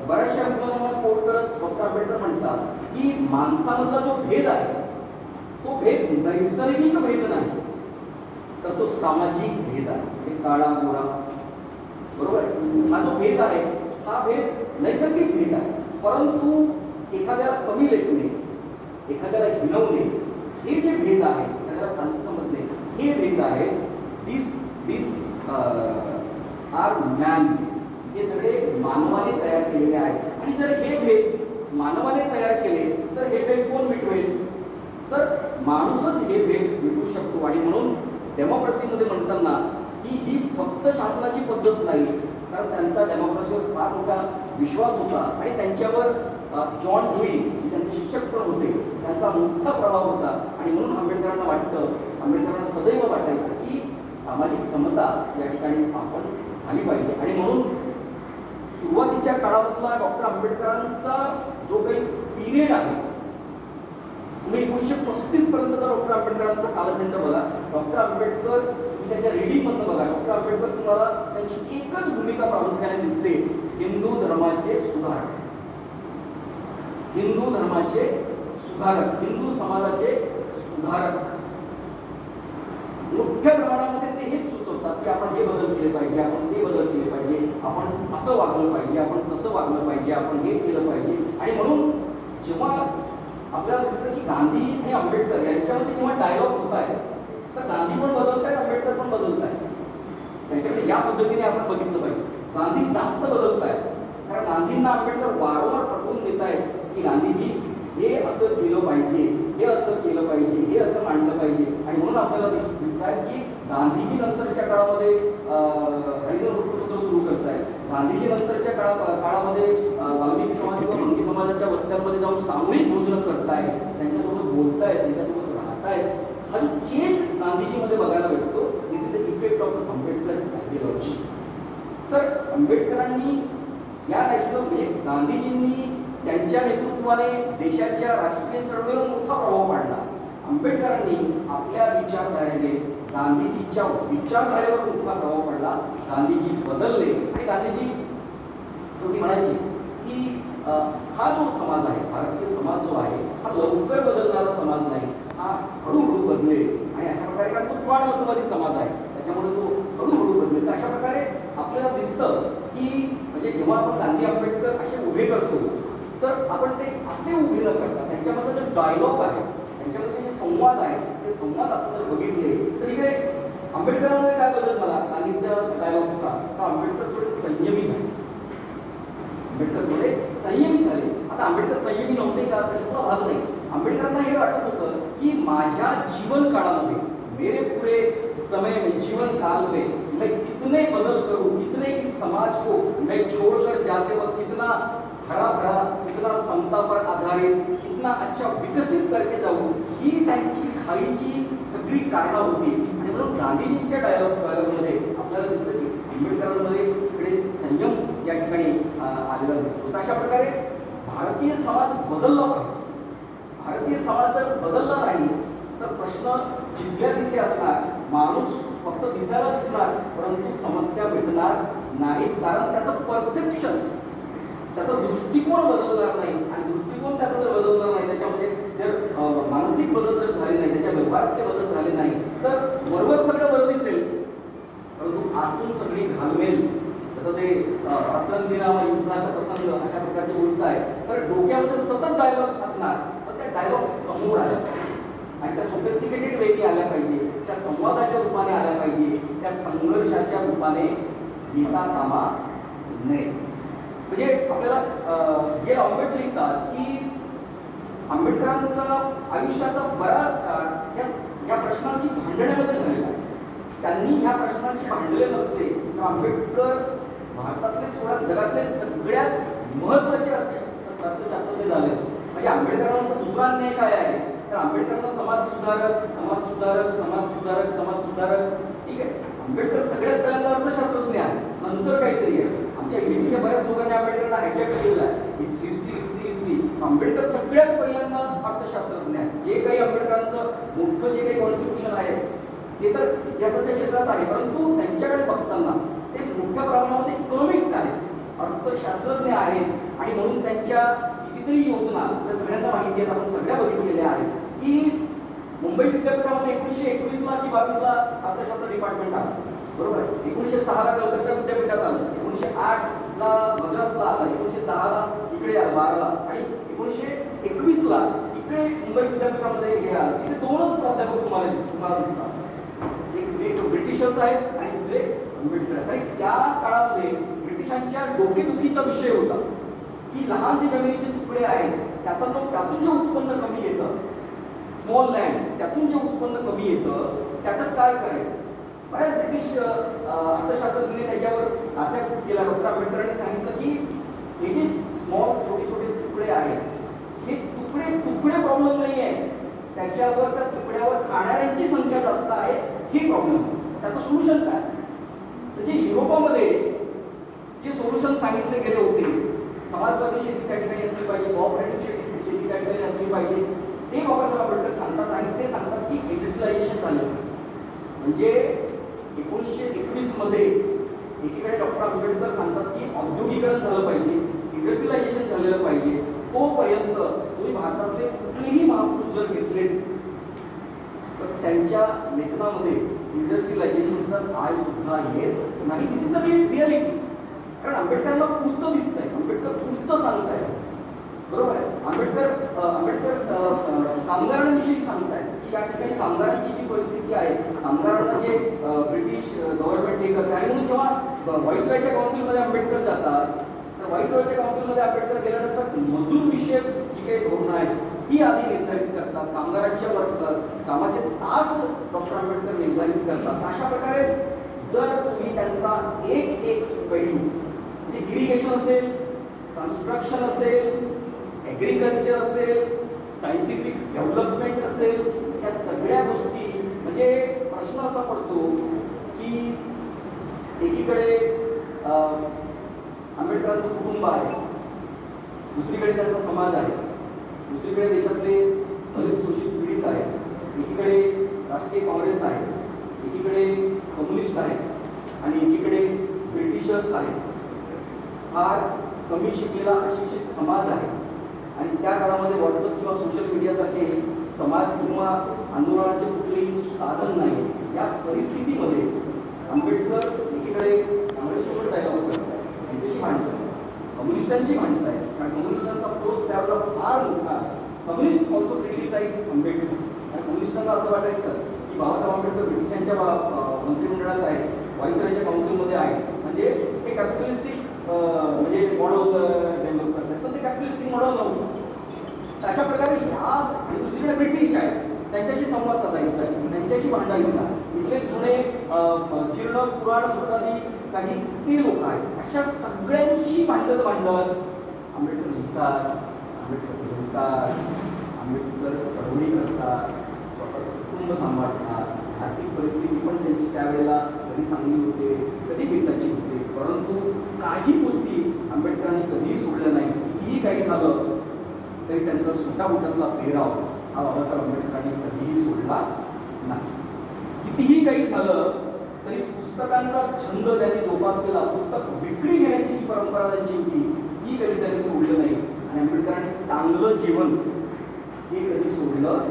बऱ्याचशा विद्वानांना कोट करत डॉक्टर आंबेडकर म्हणतात की माणसामधला जो भेद आहे तो भेद नैसर्गिक भेद नाही तर तो सामाजिक भेद आहे. एक काळा गोरा बरोबर हा जो भेद आहे हा भेद नैसर्गिक भेद आहे. परंतु एखाद्याला कमी लेखणे एखाद्याला हिणवणे हे जे भेद आहे त्याला खाली समजणे हे भेद आहे. दिस आर मॅन. हे सगळे मानवाने तयार केलेले आहेत. आणि जर हे भेद मानवाने तयार केले तर हे भेद कोण मिटवेल तर माणूसच हे भेद मिटवू शकतो. आणि म्हणून डेमोक्रेसीमध्ये म्हणताना की ही फक्त शासनाची पद्धत नाही, कारण त्यांचा डेमोक्रेसीवर फार मोठा विश्वास होता आणि त्यांच्यावर जॉन ड्यूई त्यांचे शिक्षक पण होते, त्यांचा मोठा प्रभाव होता. आणि म्हणून आंबेडकरांना सदैव वाटायचं की सामाजिक समता या ठिकाणी स्थापन झाली पाहिजे. आणि म्हणून सुरुवातीच्या काळामधला डॉक्टर आंबेडकरांचा जो काही पिरियड आहे तुम्ही 1935 पर्यंतचा डॉक्टर आंबेडकरांचा कालखंड बघा. डॉक्टर आंबेडकर त्याच्या रीडिंगमधनं बघा. डॉक्टर आंबेडकर तुम्हाला त्यांची एकच भूमिका प्रामुख्याने दिसते, हिंदू धर्माचे सुधारक, हिंदू धर्माचे सुधारक, हिंदू समाजाचे सुधारक. मोठ्या प्रमाणामध्ये ते हेच सुचवतात की आपण हे बदल केले पाहिजे, आपण ते बदल केले पाहिजे, आपण असं वागलं पाहिजे, आपण तसं वागलं पाहिजे, आपण हे केलं पाहिजे. आणि म्हणून जेव्हा आपल्याला दिसतं की गांधी आणि आंबेडकर यांच्यामध्ये जेव्हा डायलॉग होत आहे तर गांधी पण बदलत आहेत, आंबेडकर पण बदलत आहेत. त्यांच्याकडे या पद्धतीने आपण बघितलं पाहिजे. गांधी जास्त बदलत आहेत कारण गांधींना आंबेडकर वारंवार पटवून देत आहेत की गांधीजी हे असं केलं पाहिजे, हे असं केलं पाहिजे, हे असं मांडलं पाहिजे. आणि म्हणून आपल्याला दिसत आहे की गांधीजी नंतरच्या काळामध्ये हरिजन वृत्तपत्र सुरू करत आहेत. गांधीजी नंतरच्या काळामध्ये वाल्मिकी समाज किंवा मंगी समाजाच्या वस्त्यांमध्ये जाऊन सामूहिक भोजन करतायत, त्यांच्यासोबत बोलतायत, त्यांच्यासोबत राहतायत. हा जो चेंज गांधीजीमध्ये बघायला भेटतो, this is the effect of the Ambedkar ideology. तर आंबेडकरांनी या नॅशनल म्हणजे गांधीजींनी त्यांच्या नेतृत्वाने देशाच्या राष्ट्रीय चळवळीवर मोठा प्रभाव पाडला. आंबेडकरांनी आपल्या विचारधारेने गांधीजीच्या विचारधारेवर मोठा प्रभाव पडला. गांधीजी बदलले आणि गांधीजी शेवटी म्हणायचे की हा जो समाज आहे, भारतीय समाज जो आहे हा लवकर बदलणारा समाज नाही, हा हळूहळू बदलेल. आणि अशा प्रकारे कारण तो पुराणमतवादी समाज आहे त्याच्यामुळे तो हळूहळू बदलेल. तर अशा प्रकारे आपल्याला दिसतं की म्हणजे जेव्हा आपण गांधी आंबेडकर असे उभे करतो तर आपण ते असे उभे न करता त्यांच्यामध्ये जे डायलॉग आहे, त्यांच्यामध्ये जे संवाद आहे, ते संवाद आपण जर बघितले तर इकडे आंबेडकरांमध्ये काय बदल झाला गांधींच्या डायलॉगचा, तर आंबेडकर थोडे संयमी झाले. आंबेडकर थोडे संयमी झाले. आता आंबेडकर संयमी नव्हते का, त्याच्यातला भाग नाही. आंबेडकरांना हे वाटत होतं की माझ्या जीवन काळामध्ये मेरे पूरे समय में जीवन काल में मैं कितने बदल करूं, कितने इस समाज को मैं छोड़कर जाते वक्त कितना हरा भरा, कितना समता पर आधारित, कितना अच्छा विकसित करके जाऊ, ही त्यांची घाईची सगळी कारणं होती. आणि म्हणून गांधीजींच्या डायलॉगमध्ये आपल्याला दिसतं की आंबेडकरांमध्ये इकडे संयम या ठिकाणी आलेला दिसतो. तर अशा प्रकारे भारतीय समाज बदलला पाहिजे. भारतीय समाज जर बदलला नाही तर प्रश्न जिथल्या तिथे असणार. माणूस फक्त दिसायला दिसणार, परंतु समस्या भेटणार नाहीत. कारण त्याचं परसेप्शन, त्याचा दृष्टिकोन बदलणार नाही. आणि दृष्टिकोन त्याचा जर बदलणार नाही, त्याच्यामध्ये जर मानसिक बदल जर झाले नाही, त्याच्या व्यवहारात ते बदल झाले नाही, तर वरवर सगळं बरं दिसेल, परंतु आतून सगळी घालमेल. जसं ते रत्नदिनामा युद्धाचा प्रसंग अशा प्रकारची गोष्ट आहे. तर डोक्यामध्ये सतत डायलॉग्स असणार, पण त्या डायलॉग्स समोर आल्या आणि त्या सोफिस्टिकेटेड वेनी आल्या पाहिजे, त्या संवादाच्या रूपाने आल्या पाहिजे, त्या संघर्षाच्या रूपाने येता कामा नये. म्हणजे आपल्याला हे आंबेडकर लिहितात की आंबेडकरांचा आयुष्याचा बराच काळ या प्रश्नांशी भांडण्यामध्ये झालेला आहे. त्यांनी ह्या प्रश्नांशी भांडले नसते तर आंबेडकर भारतातले सोडा जगातले सगळ्यात महत्वाचे अर्थशास्त्रज्ञ झाले असते. म्हणजे आंबेडकरांचा दुसरा अन्याय काय आहे तर आंबेडकरांना समाज सुधारक, समाज सुधारक, समाज सुधारक, समाज सुधारक, ठीक आहे. आंबेडकर सगळ्यात पहिल्यांदा अर्थशास्त्रज्ञ आहे, नंतर काहीतरी आहे. आमच्या इंजिनियरच्या बऱ्याच लोकांनी आंबेडकरांना हायजॅक केलेला आहे. हिस्ट्री आंबेडकर सगळ्यात पहिल्यांदा अर्थशास्त्रज्ञ आहे. जे काही आंबेडकरांचं मोठं जे काही कॉन्स्टिट्यूशन आहे ते तर इतिहासाच्या क्षेत्रात आहे, परंतु त्यांच्याकडे बघताना ते मोठ्या प्रमाणामध्ये इकॉनॉमिक्स आहेत, अर्थशास्त्रज्ञ आहेत. आणि म्हणून त्यांच्या कितीतरी योजना आपल्या सगळ्यांना माहिती आहेत, आपण सगळ्या बघितलेल्या आहेत की मुंबई विद्यापीठामध्ये 1921ला की 22ला अर्थशास्त्र डिपार्टमेंट आलं, बरोबर. 1906ला कलकत्ता विद्यापीठात आलं, 1908ला मद्रासला आलं, 1910ला इकडे आलं 12ला, आणि 1921ला इकडे मुंबई विद्यापीठामध्ये हे आलं. तिथे दोनच प्राध्यापक तुम्हाला दिसतात, एक ब्रिटिशर्स आहेत आणि दुसरे आंबेडकर. आणि त्या काळामध्ये ब्रिटिशांच्या डोकेदुखीचा विषय होता की लहान जे जमिनीचे तुकडे आहेत त्यातून जे उत्पन्न कमी येतं, स्मॉल लँड, त्यातून जे उत्पन्न कमी येतं त्याचं काय करायचं. बऱ्याच ब्रिटिश अर्थशास्त्रज्ञांनी त्याच्यावर आत्महत्या केला. डॉक्टर आंबेडकरांनी सांगितलं की हे जे स्मॉल छोटे छोटे तुकडे आहेत हे तुकडे प्रॉब्लेम नाही आहे, त्याच्यावर त्या तुकड्यावर खाणाऱ्यांची संख्या जास्त आहे ही प्रॉब्लेम. त्याचं सोल्युशन काय. म्हणजे युरोपामध्ये जे सोल्युशन सांगितले गेले होते, समाजवादी शेती त्या ठिकाणी असली पाहिजे, कोऑपरेटिव्ह शेती त्या ठिकाणी असली पाहिजे, ते बाबासाहेब आंबेडकर सांगतात. आणि ते सांगतात की इंडस्ट्रियलायझेशन झालं. म्हणजे 1921 मध्ये एकीकडे डॉक्टर आंबेडकर सांगतात की औद्योगिकरण झालं पाहिजे, इंडस्ट्रियलायझेशन झालेलं पाहिजे. तोपर्यंत तुम्ही भारतातले कुठलेही महापुरुष जर घेतले तर त्यांच्या लेखनामध्ये इंडस्ट्रियलायझेशनचा काय सुद्धा येत नाही. दिस इज द रिअलिटी. कारण आंबेडकरांना पुढचं दिसतंय, आंबेडकर पुढचं सांगताय, बरोबर आहे. आंबेडकर कामगारांविषयी सांगतायत की या ठिकाणी कामगारांची जी परिस्थिती आहे, कामगारांना जे ब्रिटिश गव्हर्नमेंट हे करते. आणि म्हणून जेव्हा व्हाईसरॉयच्या काउन्सिलमध्ये आंबेडकर जातात तर व्हाईसरॉयच्या काउन्सिलमध्ये आंबेडकर गेल्यानंतर मजूर विषयक जी काही धोरणं आहेत ती आधी निर्धारित करतात, कामगारांच्या कामाचे तास डॉक्टर आंबेडकर निर्धारित करतात. अशा प्रकारे जर तुम्ही त्यांचा एक पैलू म्हणजे इरिगेशन असेल, कन्स्ट्रक्शन असेल, ॲग्रिकल्चर असेल, सायंटिफिक डेव्हलपमेंट असेल, या सगळ्या गोष्टी म्हणजे प्रश्न असा पडतो की एकीकडे आंबेडकरांचं कुटुंब आहे, दुसरीकडे त्यांचा समाज आहे, दुसरीकडे देशातले दलित शोषित पीडित आहेत, एकीकडे राष्ट्रीय काँग्रेस आहे, एकीकडे कम्युनिस्ट आहेत आणि एकीकडे ब्रिटिशर्स आहेत. फार कमी शिकलेला अशिक्षित समाज आहे. आणि त्या काळामध्ये व्हॉट्सअप किंवा सोशल मीडियासारखे समाज किंवा आंदोलनाचे कुठलेही साधन नाही. या परिस्थितीमध्ये आंबेडकर एकीकडे काँग्रेससोबत डायलॉग करतात, त्यांच्याशी भांडतात, कम्युनिस्टांशी भांडत आहेत. कारण कम्युनिस्टांचा फोर्स त्यावेळेला फार मोठा. Communist also criticise Ambedkar. आणि कम्युनिस्टांना असं वाटायचं की बाबासाहेब आंबेडकर ब्रिटिशांच्या मंत्रिमंडळात आहेत, व्हाईसरॉयच्या काउन्सिलमध्ये आहेत, म्हणजे हे कॅपिटलिस्टिक म्हणजे मॉडेल डेव्हलप करतात, पण ते कॅपिटलिस्टिक मॉडेल नव्हतं. अशा प्रकारे ह्याच आणि दुसरीकडे ब्रिटिश आहेत, त्यांच्याशी संवाद साधायचा आहे, त्यांच्याशी भांडायचा. इथले जुने जीर्ण पुराण इत्यादी काही ते लोक आहेत. अशा सगळ्यांची भांडत आंबेडकर लिहितात, आंबेडकर बोलतात, आंबेडकर चळवळी करतात, स्वतःचं कुटुंब सांभाळतात. आर्थिक परिस्थिती पण त्यांची त्यावेळेला कधी चांगली होते, कधी बेताची होते, परंतु काही गोष्टी आंबेडकरांनी कधीही सोडल्या नाही. कितीही काही झालं तरी त्यांचा सुटाबुटातला पेहराव हा बाबासाहेब आंबेडकरांनी कधीही सोडला नाही. कितीही काही झालं तरी पुस्तकांचा छंद त्यांनी जोपासलेला, पुस्तक विक्री घेण्याची जी परंपरा त्यांची होती ती कधी त्यांनी सोडलं नाही. आणि आंबेडकरांनी चांगलं जीवन हे कधी सोडलं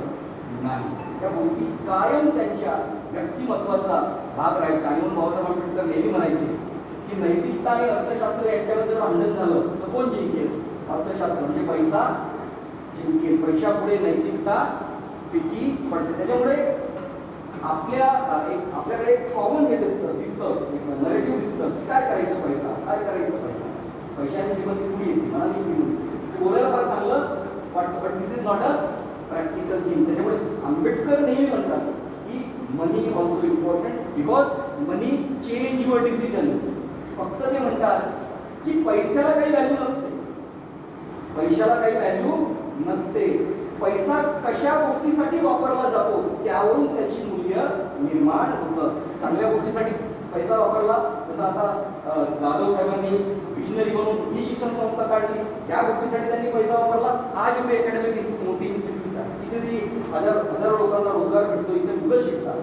नाही. त्या गोष्टी कायम त्यांच्या व्यक्तिमत्वाचा भाग राहायचा. आणि म्हणून बाबासाहेब आंबेडकर नेहमी म्हणायचे की नैतिकता आणि अर्थशास्त्र यांच्यामध्ये जर भांडण झालं तर कोण जिंकेल? अर्थशास्त्र म्हणजे पैसा जिंकेल. पैशापुढे नैतिकता फिकी पडते. त्याच्यामुळे आपल्याकडे एक कॉमन हे दिसतं, नरेटिव्ह दिसतं की काय करायचं पैसा, काय करायचं पैसा. पैशाने श्रीमंती कुठे येते? मनाने श्रीमंती. बोलायला फार चांगलं वाटतं, but this is not a practical thing. त्याच्यामुळे आंबेडकर नेहमी म्हणतात की money also important because money change your decisions. फक्त ते म्हणतात की पैशाला काही व्हॅल्यू नसते, पैशाला काही व्हॅल्यू नसते. पैसा कशा गोष्टीसाठी वापरला जातो त्यावरून त्याची मूल्य निर्माण होतं. चांगल्या गोष्टीसाठी पैसा वापरला, जसं आता जाधव साहेबांनी विजनरी म्हणून ही शिक्षण संस्था काढली, या गोष्टीसाठी त्यांनी पैसा वापरला. आज एवढे अकॅडमिक मोठी इन्स्टिट्यूट आहे, इथे हजारो लोकांना रोजगार भेटतो, इथे मुलं शिकतात.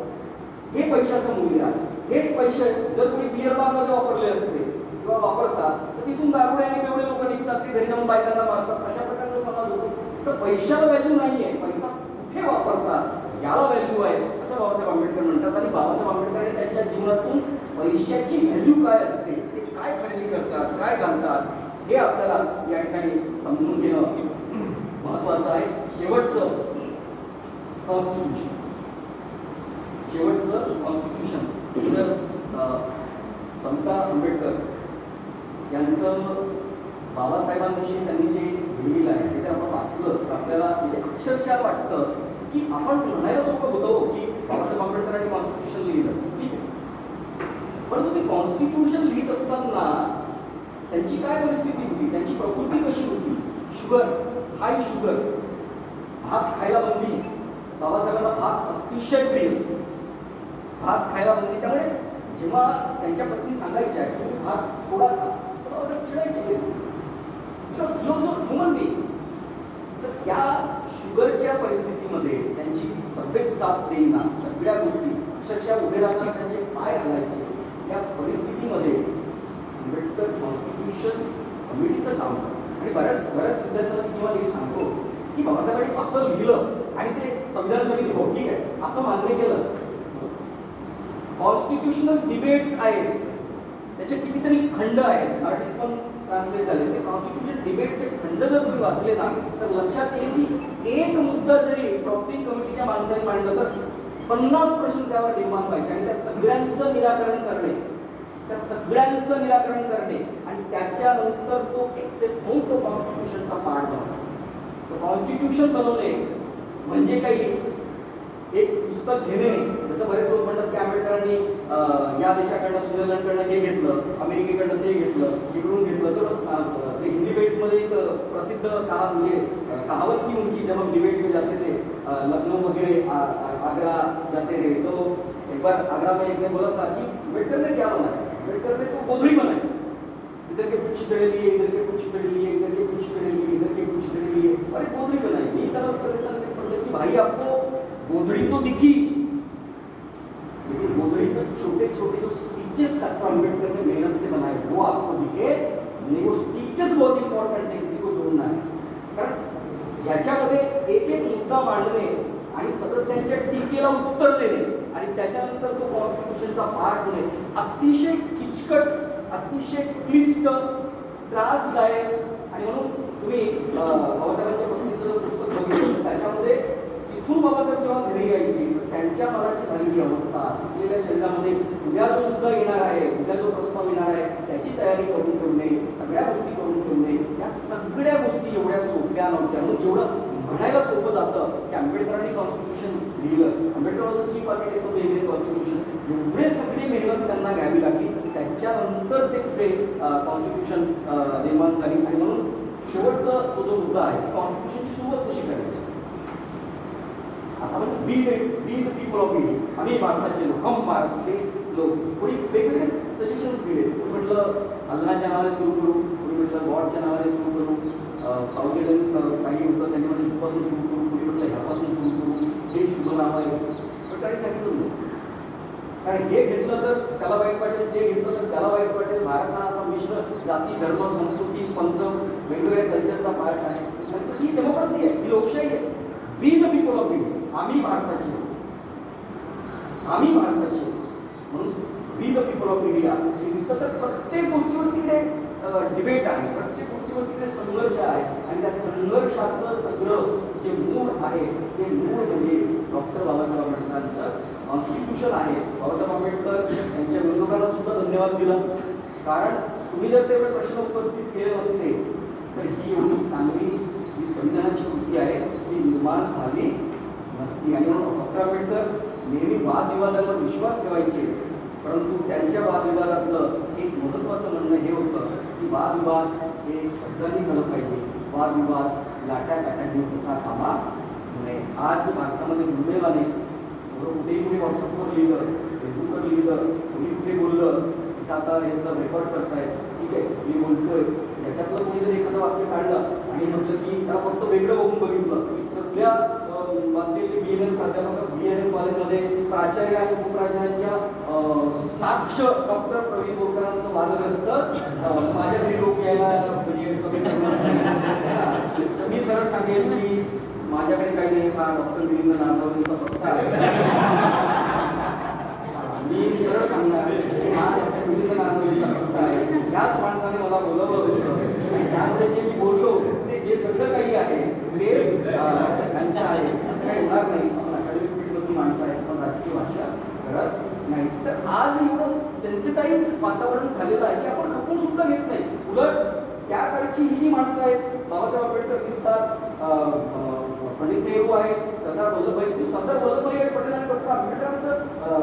हे पैशाचं मूल्य आहे. हेच पैसे जर कोणी बिअर बारमध्ये वापरले असते किंवा वापरतात तर तिथून दारुड्याने एवढे लोक निघतात, ते घरी जाऊन बायकांना मारतात. अशा प्रकारचा समाज होतो. तर पैशाला व्हॅल्यू नाही आहे, पैसा कुठे वापरतात याला व्हॅल्यू आहे असं बाबासाहेब आंबेडकर म्हणतात. आणि बाबासाहेब आंबेडकर त्यांच्या जीवनातून पैशाची व्हॅल्यू काय असते, ते काय खरेदी करतात, काय घालतात, हे आपल्याला या ठिकाणी समजून घेणं महत्वाचं आहे. शेवटचं कॉन्स्टिट्यूशन, जर समता आंबेडकर यांचं बाबासाहेबांविषयी त्यांनी जे लिहिलेलं आहे ते जर आपण वाचलं तर आपल्याला म्हणजे अक्षरशः वाटतं की आपण म्हणायला सोपं होतं की बाबासाहेब आंबेडकरांनी कॉन्स्टिट्यूशन लिहिलं, ठीक आहे, परंतु ते कॉन्स्टिट्यूशन लिहित असताना त्यांची काय परिस्थिती होती, त्यांची प्रकृती कशी होती. शुगर, हाय शुगर, भात खायला बंदी. बाबासाहेबांना भात अतिशय प्रिय, भात खायला बंदी. त्यामुळे जेव्हा त्यांच्या पत्नी सांगायच्या की भात थोडा खा, बाबासाहेब चिडायचे, ह्युमन बिंग. तर त्या शुगरच्या परिस्थितीमध्ये त्यांची तब्येत साथ देईना, सगळ्या गोष्टी अक्षरशः उभे राहताना त्यांचे पाय हलायचे. या परिस्थितीमध्ये आंबेडकर कॉन्स्टिट्यूशन कमिटीचं काम करतात. आणि बऱ्याच विद्यार्थ्यांना मी जेव्हा सांगतो की बाबासाहेबांनी असं लिहिलं आणि ते संविधान समिती हो ठीक आहे असं मान्य केलं. कॉन्स्टिट्यूशनल डिबेट्स आहेत, त्याचे कितीतरी खंड आहेत, मराठीत पण ट्रान्सलेट झाले. ते कॉन्स्टिट्यूशन डिबेटचे खंड जर तुम्ही वाचले ना तर लक्षात येईल की एक मुद्दा जरी ड्रॉफ्टिंग कमिटीच्या माणसाने मांडलं तर 50 प्रश्न त्यावर निर्माण व्हायचे. आणि त्या सगळ्यांचं निराकरण करणे, आणि त्याच्यानंतर तो एक्सेप्ट होऊन तो कॉन्स्टिट्यूशनचा पार्ट बनतो. कॉन्स्टिट्यूशन बनवणे म्हणजे काही एक पुस्तक घेणे. जसं बरेच लोक म्हणतात की आंबेडकरांनी या देशाकडनं स्वित्झर्लंडकडनं हे घेतलं, अमेरिकेकडनं ते घेतलं, इकडून घेतलं. तर ते हिंदी डिबेटमध्ये एक प्रसिद्ध कहावत थी उनकी, जब हम डिबेट में जाते थे लखनऊ वगैरह आगरा जाते थे, तो एक बार आगरा में एक ने बोला था कि अम्बेडकर ने क्या बनाया, अम्बेडकर ने तो गोधड़ी बनाई, इधर के कुछ चितड़े लिए, इधर के कुछ चितड़े लिए, इधर के कुछ चितड़े लिए, इधर के कुछ चितड़े लिए, और एक गोधड़ी बनाई. ये तरफ कि भाई आपको गोधड़ी तो दिखी, लेकिन गोधड़ी पे छोटे छोटे जो स्टिचेस डॉक्टर अम्बेडकर ने मेहनत से बनाए वो आपको दिखे नहीं. वो स्टिचेस बहुत इंपॉर्टंट है, किसी को जोड़ना है. कारण याच्यामध्ये एक एक मुद्दा मांडणे आणि सदस्यांच्या टीकेला उत्तर देणे आणि त्याच्यानंतर तो कॉन्स्टिट्यूशनचा पार्ट होणे अतिशय किचकट, अतिशय क्लिष्ट, त्रासदायक. आणि म्हणून तुम्ही बाबासाहेबांच्या पत्नीचं जर पुस्तक बघितलं त्याच्यामध्ये तिथून बाबासाहेब जेव्हा घरी यायची तर त्यांच्या मनाची झालेली अवस्था, आपल्या शरीरामध्ये उद्या जो मुद्दा येणार आहे, उद्या जो प्रस्ताव येणार आहे त्याची तयारी करून ठेवणे, सगळ्या गोष्टी करून ठेवणे, या सगळ्या गोष्टी एवढ्या सोप्या नव्हत्या. म्हणून जेवढं म्हणायला सोपं जातं की आंबेडकरांनी कॉन्स्टिट्यूशन लिहिलं, Ambedkar was the chief architect of Indian constitution, एवढे सगळी मेहनत त्यांना घ्यावी लागली. त्याच्यानंतर ते कुठे कॉन्स्टिट्यूशन निर्माण झाली. आणि म्हणून शेवटचा तो जो मुद्दा आहे कॉन्स्टिट्यूशनची सुरुवात कशी करायची. आता म्हणजे be the people of India, आम्ही भारताचे लोक, हम भारत के लोक. कोणी वेगवेगळे सजेशन्स दिले. कोणी म्हटलं अल्लाच्या नावाने सुरू करू, कोणी म्हटलं गॉडच्या नावाने सुरू करू. साऊथ इंडियन काही होतं त्यांनी म्हणजे इथपासून सुरू करू, कोणी म्हटलं ह्यापासून सुरू करू, हे शुभ नाव आहे. पण काही सांगितलं नाही. कारण हे घेतलं तर त्याला वाईट वाटेल, ते घेतलं तर त्याला वाईट वाटेल. भारत हा असा मिश्र जाती, धर्म, संस्कृती, पंथ, वेगवेगळ्या कल्चरचा पार्ट आहे. ही डेमोक्रेसी आहे, ही लोकशाही आहे. We the people of India, आम्ही भारताचे, आम्ही भारताचे. म्हणून we the people of India हे दिसतं. तर प्रत्येक गोष्टीवर तिकडे डिबेट आहे, प्रत्येक गोष्टीवर तिकडे संघर्ष आहे. आणि त्या संघर्षाचं सगळं जे मूळ आहे ते मूळ म्हणजे डॉक्टर बाबासाहेब आंबेडकरांचं कॉन्स्टिट्यूशन आहे. बाबासाहेब आंबेडकर यांच्या विरोधकांना सुद्धा धन्यवाद दिला. कारण तुम्ही जर तेवढे प्रश्न उपस्थित केले नसते तर ही एवढी चांगली जी संविधानाची कृती आहे ती निर्माण झाली नसती. आणि म्हणून डॉक्टर आंबेडकर नेहमी वादविवादांवर विश्वास ठेवायचे. परंतु त्यांच्या वादविवादातलं एक महत्त्वाचं म्हणणं हे होतं की वादविवाद हे शब्दांनी झालं पाहिजे, वादविवाद लाटा काट्यांनी होता कामा नये. आज भारतामध्ये दुर्दैवाने कुठेही कुठे व्हॉट्सअपवर लिहिलं, फेसबुकवर लिहिलं, कुणी कुठे बोललं की आता हे सर रेकॉर्ड करतायत, ठीक आहे मी बोलतोय, याच्यातलं कोणी जर एखादं वाक्य काढलं आणि म्हटलं की त्याला फक्त वेगळं बघून बघितलं तर त्या बातमीतले BNN प्राध्यापक BNN कॉलेजमध्ये प्राचार्य आणि उपप्राचार्यांच्या साक्ष डॉक्टर प्रवीण बोरकरांचं वादग्रस्त माझ्या घरी लोक यायला म्हणजे मी सरळ सांगेन की माझ्याकडे काही नाही, हा डॉक्टर मिलिंद नांदवलेंचा पत्ता आहे. मी सरळ सांगणार हा डॉक्टर मिलिंद नांदवलेंचा पत्ता आहे. याच माणसाने मला बोलवलं होतं आणि त्यामध्ये जे मी बोललो ते जे सगळं काही आहे ते त्यांचं आहे. असं काही होणार नाही. आपण अकॅडमिक फील्डमधली माणसं आहेत, पण राजकीय भाषा करत नाही. तर आज एवढं सेन्सिटाईज वातावरण झालेलं आहे की आपण खपून सुद्धा घेत नाही. उलट त्या काळची ही जी माणसं आहेत, बाबासाहेब आंबेडकर दिसतात, पंडित नेहरू आहेत, सरदार वल्लभभाई पटेल आणि डॉक्टर आंबेडकरांचं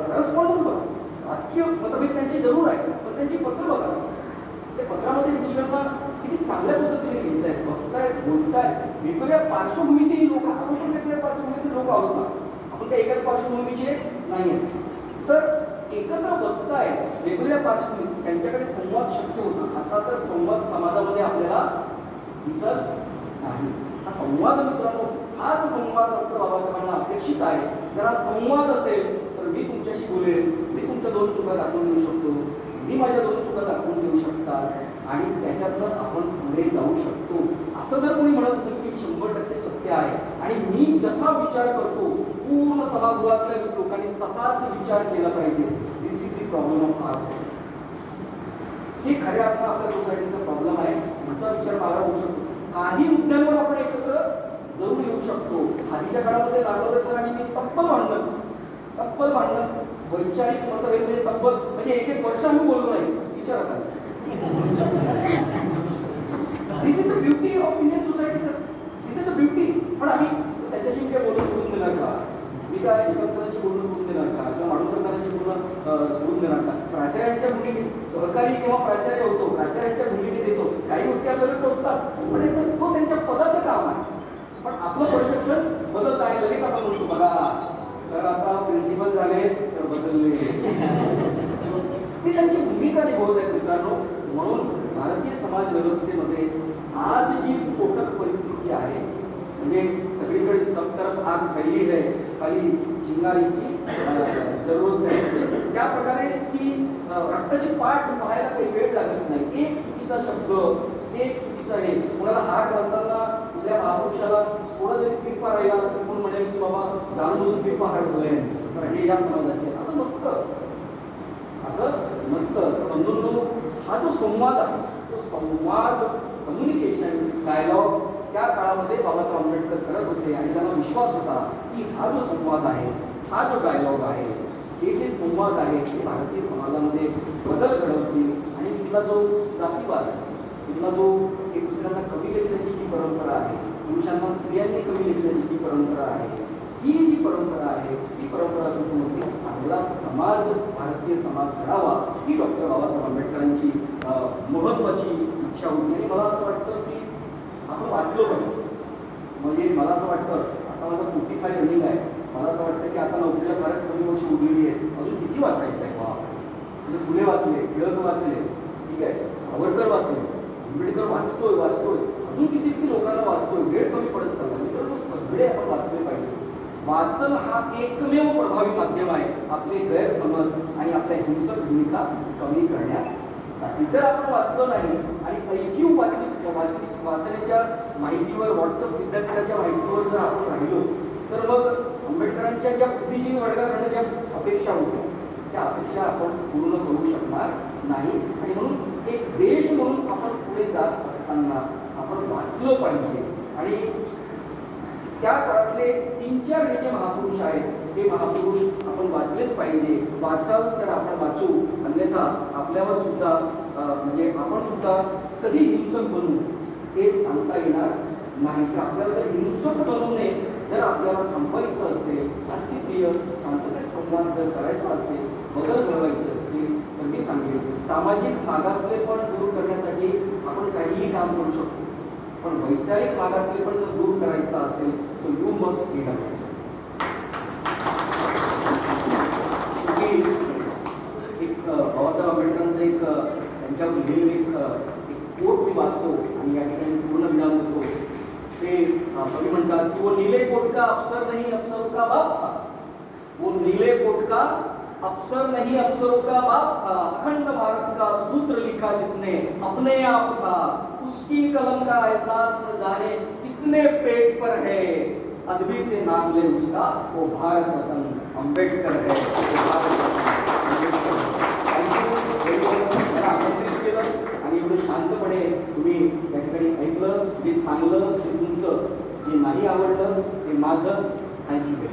करस्पॉन्डन्स बघा. राजकीय मतभेद त्यांचे जरूर आहेत, पण त्यांची पत्र बघा. त्या पत्रामध्ये दुसऱ्यांना किती चांगल्या पद्धतीने लिहित आहेत, बसतायत, बोलतायत. वेगवेगळ्या पार्श्वभूमीतील लोक, आपण पण वेगवेगळ्या पार्श्वभूमीतील लोक आहोत ना, आपण काही एकाच पार्श्वभूमीचे नाही आहेत. तर एकत्र बसतायत वेगवेगळ्या पार्श्वभूमी, त्यांच्याकडे संवाद शक्य होतो. आता तर संवाद समाजामध्ये आपल्याला दिसत नाही. हा संवाद मित्रांनो, हाच संवाद डॉक्टर बाबासाहेबांना अपेक्षित आहे. जर हा संवाद असेल तर मी तुमच्याशी बोलेन, मी तुमच्या दोन चुका दाखवून देऊ शकतो, मी माझ्या दोन चुका दाखवून देऊ शकतात आणि त्याच्यातनं आपण पुढे जाऊ शकतो. असं जर कोणी म्हणत असेल की 100% सत्य आहे आणि मी जसा विचार करतो पूर्ण सभागृहातल्या लोकांनी तसाच विचार केला पाहिजे, this is the problem of our society. हे खऱ्या अर्थानं आपल्या सोसायटीचा प्रॉब्लेम आहे. याचा विचार मला होऊ शकतो. काही मुद्द्यांवर आपण एकत्र जरूर येऊ शकतो. आधीच्या काळामध्ये नागवरे सर आणि मी तब्बल भांडण वैचारिक मतभेद म्हणजे तब्बल म्हणजे एक वर्ष आम्ही बोललो नाही. विचारा this is the beauty of Indian society sir, this is the beauty. पण आम्ही त्याच्याशी काय बोलून सोडून देणार का? मी काय एकम सरांशी बोलून सोडून देणार का? किंवा माडुंकर सरांशी बोलून सोडून देणार का? प्राचार्यांच्या भूमिकेत सहकारी जेव्हा प्राचार्य होतो, प्राचार्यांच्या भूमिकेत येतो, काही गोष्टी आपल्याला टोचतात, म्हणजे तो त्यांच्या पदाचं काम आहे. पण आपलं परसेप्शन बदलत आहे. लगेच आपण म्हणतो बघा सर आता प्रिन्सिपल झाले, सर बदलले. ती त्यांची भूमिका निभावत आहेत मित्रांनो. म्हणून भारतीय समाज व्यवस्थेमध्ये आज जी स्फोटक परिस्थिती आहे, म्हणजे सगळीकडे सब तरफ आग फैली है, खाली चिंगारी की जरूरत आहे. त्या प्रकारे ती रक्ताची पाठ व्हायला काही वेळ लागत नाही. एक चुकीचा शब्द, एक चुकीचा हे, कोणाला हार घालताना कुठल्या महापुरुषाला थोडा जरी तिरपा राहिला तर कोण म्हणेल की बाबा जाणून तिरपा हार घालूया, तर हे या समाजाचे असं नसतं, असं नसतं. तर बंधूंनो, हा जो संवाद आहे तो संवाद, कम्युनिकेशन, डायलॉग त्या काळामध्ये बाबासाहेब आंबेडकर करत होते आणि त्यांना विश्वास होता की हा जो संवाद आहे, हा जो डायलॉग आहे, हे जे संवाद आहे ते भारतीय समाजामध्ये बदल घडवतील. आणि तिथला जो जातीवाद आहे, तिथला जो एक दुसऱ्यांना कमी लेखण्याची जी परंपरा आहे, पुरुषांना स्त्रियांनी कमी लेखण्याची जी परंपरा आहे, ही जी परंपरा आहे ती परंपरा कुठून होती? चांगला समाज, भारतीय समाज घडावा ही डॉक्टर बाबासाहेब आंबेडकरांची महत्त्वाची इच्छा होती. आणि मला असं वाटतं की आपण वाचलं पाहिजे. म्हणजे मला असं वाटतं, आता माझं 45 रनिंग आहे, मला असं वाटतं की आता नोकरीला फारच कमी वर्ष उरलेली आहे, अजून किती वाचायचं आहे? वा, म्हणजे फुले वाचले, टिळक वाचले, ठीक आहे, सावरकर वाचले, आंबेडकर वाचतोय, अजून किती किती लोकांना वाचतोय, वेळ कमी पडत चालला. मित्रांनो, सगळे आपण वाचले पाहिजे. वाचन हा एकमेव प्रभावी माध्यम आहे आपले गैरसमज आणि आपल्या हिंसक भूमिका कमी करण्यासाठी. जर आपण वाचलं नाही आणि ऐकीव वाचण्याच्या माहितीवर, व्हॉट्सअप विद्यापीठाच्या माहितीवर जर आपण राहिलो, तर मग आंबेडकरांच्या ज्या बुद्धिजीवी वर्गाकडनं ज्या अपेक्षा होत्या त्या अपेक्षा आपण पूर्ण करू शकणार नाही. आणि म्हणून एक देश म्हणून आपण पुढे जात असताना आपण वाचलं पाहिजे. आणि त्या काळातले 3-4 हे जे महापुरुष आहेत ते महापुरुष आपण वाचलेच पाहिजे. वाचाल तर आपण वाचू, अन्यथा आपल्यावर सुद्धा म्हणजे आपण सुद्धा कधी हिंसक बनू हे सांगता येणार नाही. की आपल्याला जर हिंसक बनवू नये, जर आपल्याला थांबवायचं असेल, शांतिप्रिय शांततेत संवाद जर करायचा असेल, बदल घडवायचे असतील, तर मी सांगेन सामाजिक मागासलेपण दूर करण्यासाठी आपण काहीही काम करू शकतो. पण वैचारिक मागासलेपण जर दूर करायचं असेल सो यू मस्ट फ्रीडम. एक बाबासाहेब आंबेडकरांचं एक त्यांच्यावर लिहिलेलं एक कोट मी वाचतो आणि या ठिकाणी पूर्ण विराम देतो. ते कवी म्हणतात की वो नीले कोट का अफसर नहीं अफसरों का बाप था, वो नीले कोट का अफसर नहीं अफसरों का बाप था, अखंड भारत का सूत्र लिखा जिसने अपने आप था, उसकी कलम का एहसास न जाने कितने पेट पर है, अदबी से नाम ले उसका वो भारत रत्न आंबेडकर है. आमंत्रित केलं आणि एवढं शांतपणे तुम्ही या ठिकाणी ऐकलं. जे चांगलं ते तुमचं, जे नाही आवडलं ते माझं. थँक्यू.